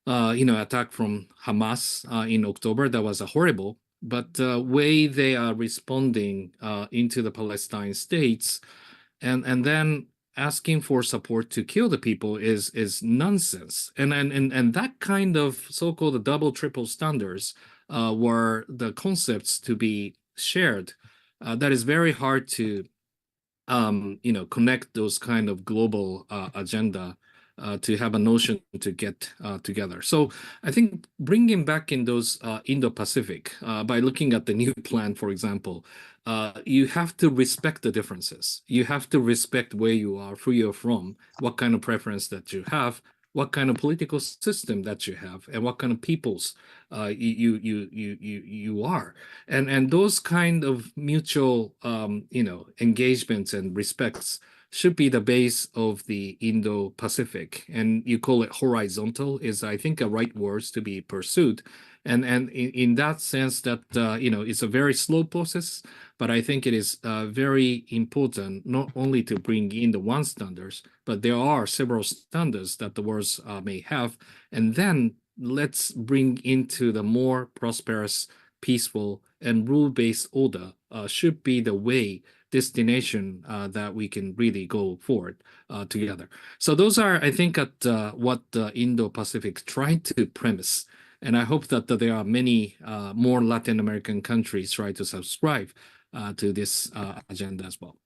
attack from Hamas in October. That was horrible. But the way they are responding into the Palestine states, and then asking for support to kill the people is nonsense. And that kind of so-called double, triple standards were the concepts to be shared. That is very hard to connect those kind of global agenda to have a notion to get together. So I think bringing back in those Indo-Pacific, by looking at the new plan, for example, you have to respect the differences. You have to respect where you are, who you're from, what kind of preference that you have, what kind of political system that you have, and what kind of peoples you are, and those kind of mutual engagements and respects should be the base of the Indo-Pacific. And you call it horizontal is, I think, a right words to be pursued. And in that sense that, it's a very slow process, but I think it is very important not only to bring in the one standards, but there are several standards that the worlds may have. And then let's bring into the more prosperous, peaceful, and rule-based order should be the way destination that we can really go forward together. So those are, I think, at what the Indo-Pacific tried to premise. And I hope that there are many more Latin American countries try to subscribe to this agenda as well.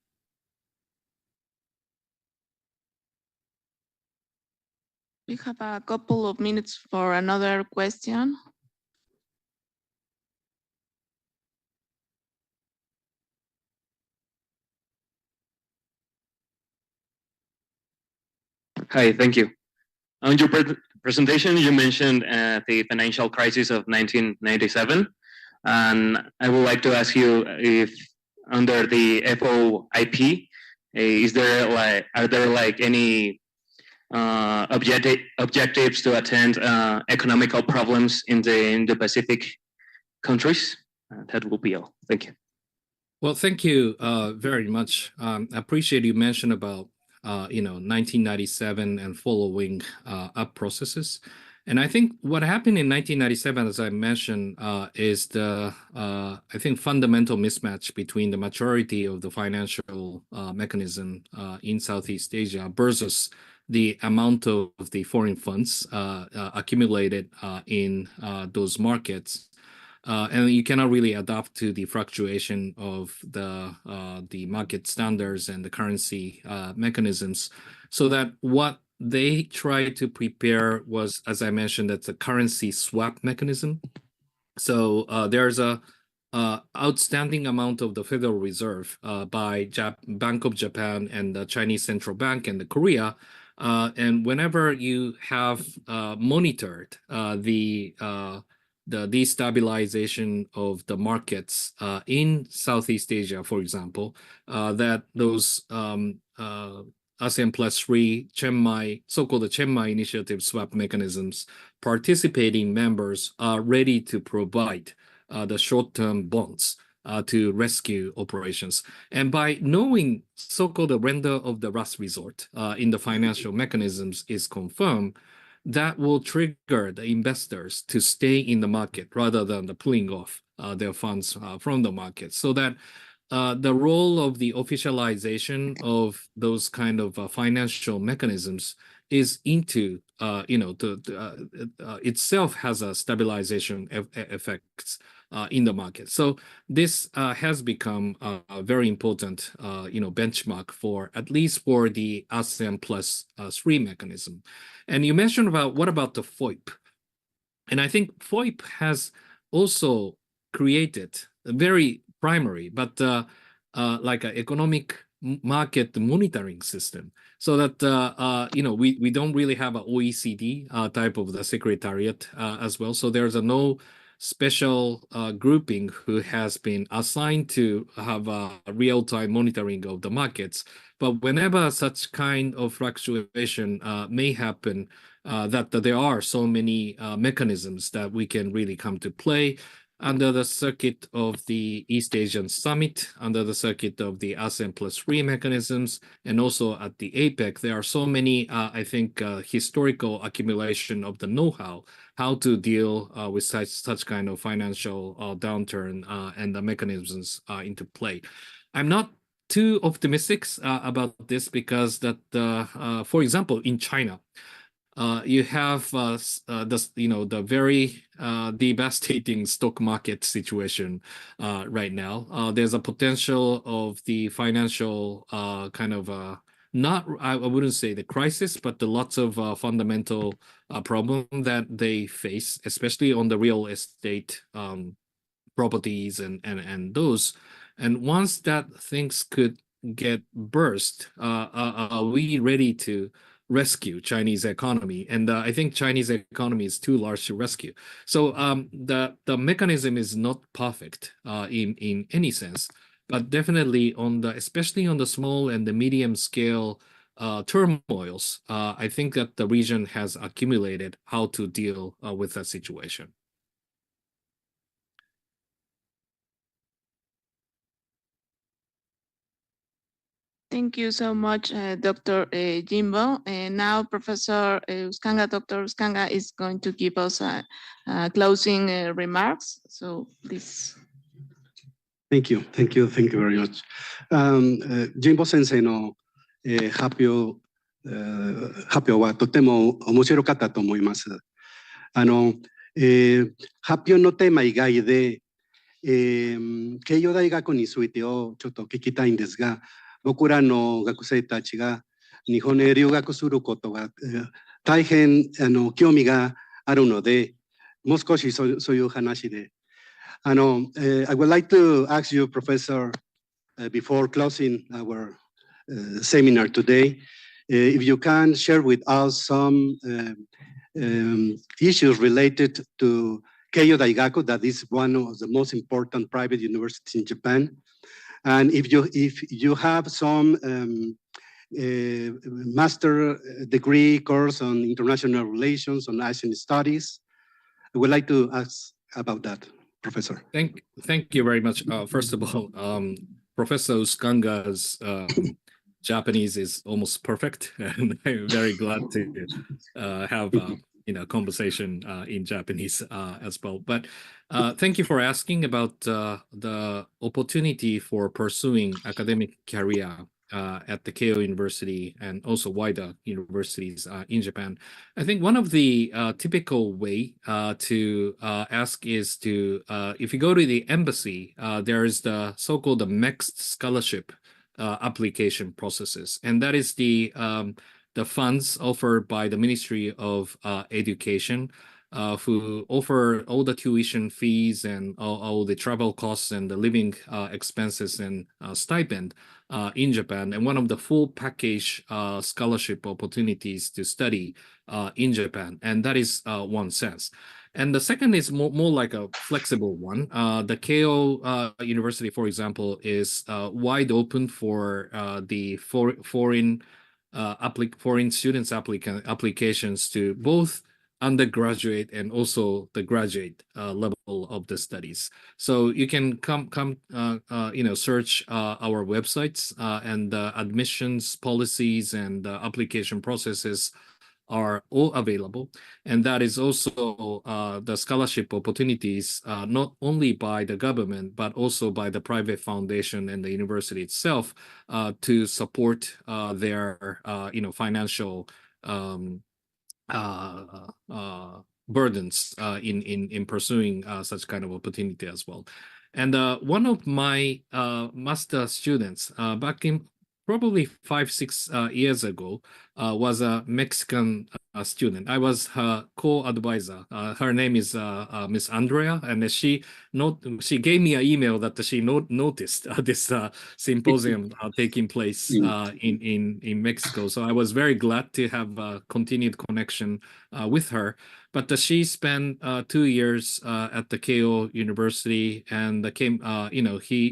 We have a couple of minutes for another question. Hi, thank you. On your presentation, you mentioned the financial crisis of 1997. And I would like to ask you if under the FOIP, are there any objectives to attend economical problems in the Pacific countries? That will be all. Thank you. Well, thank you very much. I appreciate you mentioned about 1997 and following up processes. And I think what happened in 1997, as I mentioned, is the I think fundamental mismatch between the maturity of the financial mechanism in Southeast Asia versus the amount of the foreign funds accumulated in those markets. And you cannot really adapt to the fluctuation of the market standards and the currency mechanisms. So that what they tried to prepare was, as I mentioned, that's a currency swap mechanism. So there's a outstanding amount of the Federal Reserve by Bank of Japan and the Chinese Central Bank and the Korea. And whenever you have monitored the destabilization of the markets in Southeast Asia, for example, that those ASEAN +3 so-called Chiang Mai initiative swap mechanisms, participating members are ready to provide the short-term bonds to rescue operations. And by knowing so-called render of the last resort in the financial mechanisms is confirmed, that will trigger the investors to stay in the market rather than the pulling off their funds from the market. So that the role of the officialization of those kind of financial mechanisms is into, itself has a stabilization effects in the market. So this has become a very important, benchmark for at least for the ASEAN +3 mechanism. And you mentioned about what about the FOIP? And I think FOIP has also created a very primary, but like an economic market monitoring system, so that we don't really have an OECD type of the secretariat as well. So there's no special grouping who has been assigned to have a real-time monitoring of the markets. But whenever such kind of fluctuation may happen, that there are so many mechanisms that we can really come to play under the circuit of the East Asian Summit, under the circuit of the ASEAN +3 mechanisms, and also at the APEC. There are so many, I think, historical accumulation of the know-how, how to deal with such kind of financial downturn and the mechanisms into play. I'm not too optimistic about this because that, for example, in China, you have the very devastating stock market situation right now. There's a potential of the financial kind of I wouldn't say the crisis, but the lots of fundamental problem that they face, especially on the real estate properties and those. And once that things could get burst, are we ready to rescue Chinese economy? And I think Chinese economy is too large to rescue. So the mechanism is not perfect in any sense, but definitely especially on the small and the medium scale turmoils, I think that the region has accumulated how to deal with that situation. Thank you so much, Dr. Jimbo. And now Professor Uskanga, Dr. Uskanga is going to give us closing remarks. So please. Thank you very much. Jimbo Sensei の、発表はとても面白かったと思います。発表のテーマ以外で、慶応大学についてをちょっと聞きたいんですが、僕らの学生たちが日本へ留学することが大変興味があるので、もう少しそういう話で。I would like to ask you, Professor, before closing our seminar today, if you can share with us some issues related to Keio Daigaku, that is one of the most important private universities in Japan. And if you have some master degree course on international relations, on Asian studies, I would like to ask about that, Professor. Thank you very much. First of all, Professor Uskanga's Japanese is almost perfect, and I'm very glad to have conversation in Japanese as well. But thank you for asking about the opportunity for pursuing academic career at the Keio University and also wider universities in Japan. I think one of the typical way to ask is to, if you go to the embassy, there is the so-called mixed scholarship application processes, and that is the funds offered by the Ministry of Education, who offer all the tuition fees and all the travel costs and the living expenses and stipend in Japan, and one of the full package scholarship opportunities to study in Japan, and that is one sense. And the second is more like a flexible one. The Keio University, for example, is wide open for the foreign students applications to both undergraduate and also the graduate level of the studies. So you can search our websites, and the admissions policies and application processes are all available. And that is also the scholarship opportunities, not only by the government, but also by the private foundation and the university itself, to support their financial burdens in pursuing such kind of opportunity as well. And one of my master students back in probably 5-6 years ago was a Mexican student. I was her co-advisor. Her name is Miss Andrea, and she gave me an email that she noticed this symposium taking place in Mexico. So I was very glad to have a continued connection with her. But she spent 2 years at the Keio University, and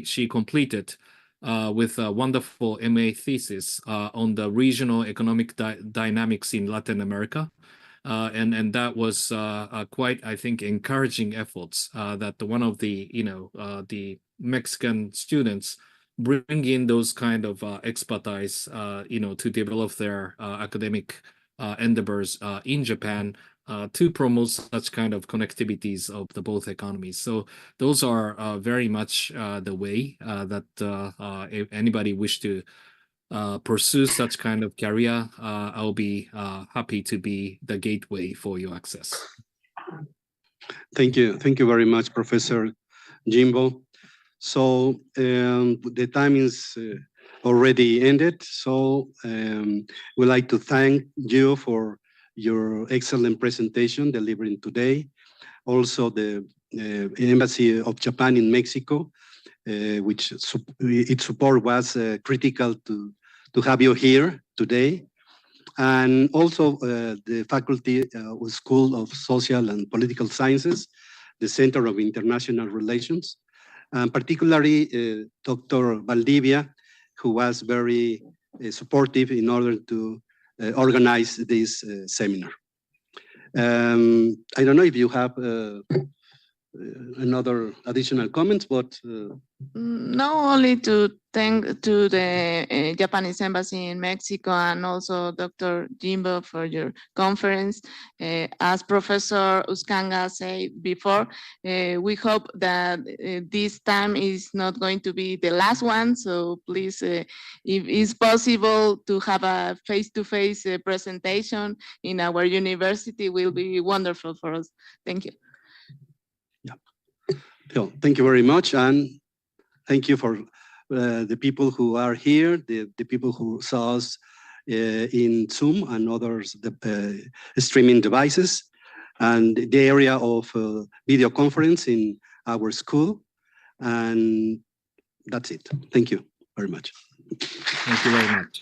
she completed with a wonderful MA thesis on the regional economic dynamics in Latin America. And that was quite, I think, encouraging efforts that one of the Mexican students bring in those kind of expertise, to develop their academic endeavors in Japan, to promote such kind of connectivities of the both economies. So those are very much the way that if anybody wish to pursue such kind of career, I'll be happy to be the gateway for your access. Thank you very much, Professor Jimbo. So the time is already ended. So we'd like to thank you for your excellent presentation delivering today. Also the Embassy of Japan in Mexico, which its support was critical to have you here today. And also the Faculty School of Social and Political Sciences, the Center of International Relations, and particularly Dr. Valdivia, who was very supportive in order to organize this seminar. I don't know if you have another additional comments, but no, only to thank to the Japanese Embassy in Mexico and also Dr. Jimbo for your conference. As Professor Uskanga said before, we hope that this time is not going to be the last one. So please, if it's possible to have a face-to-face presentation in our university, will be wonderful for us. Thank you. So thank you very much, and thank you for the people who are here, the people who saw us in Zoom and others streaming devices, and the area of video conference in our school. And that's it. Thank you very much. Thank you very much.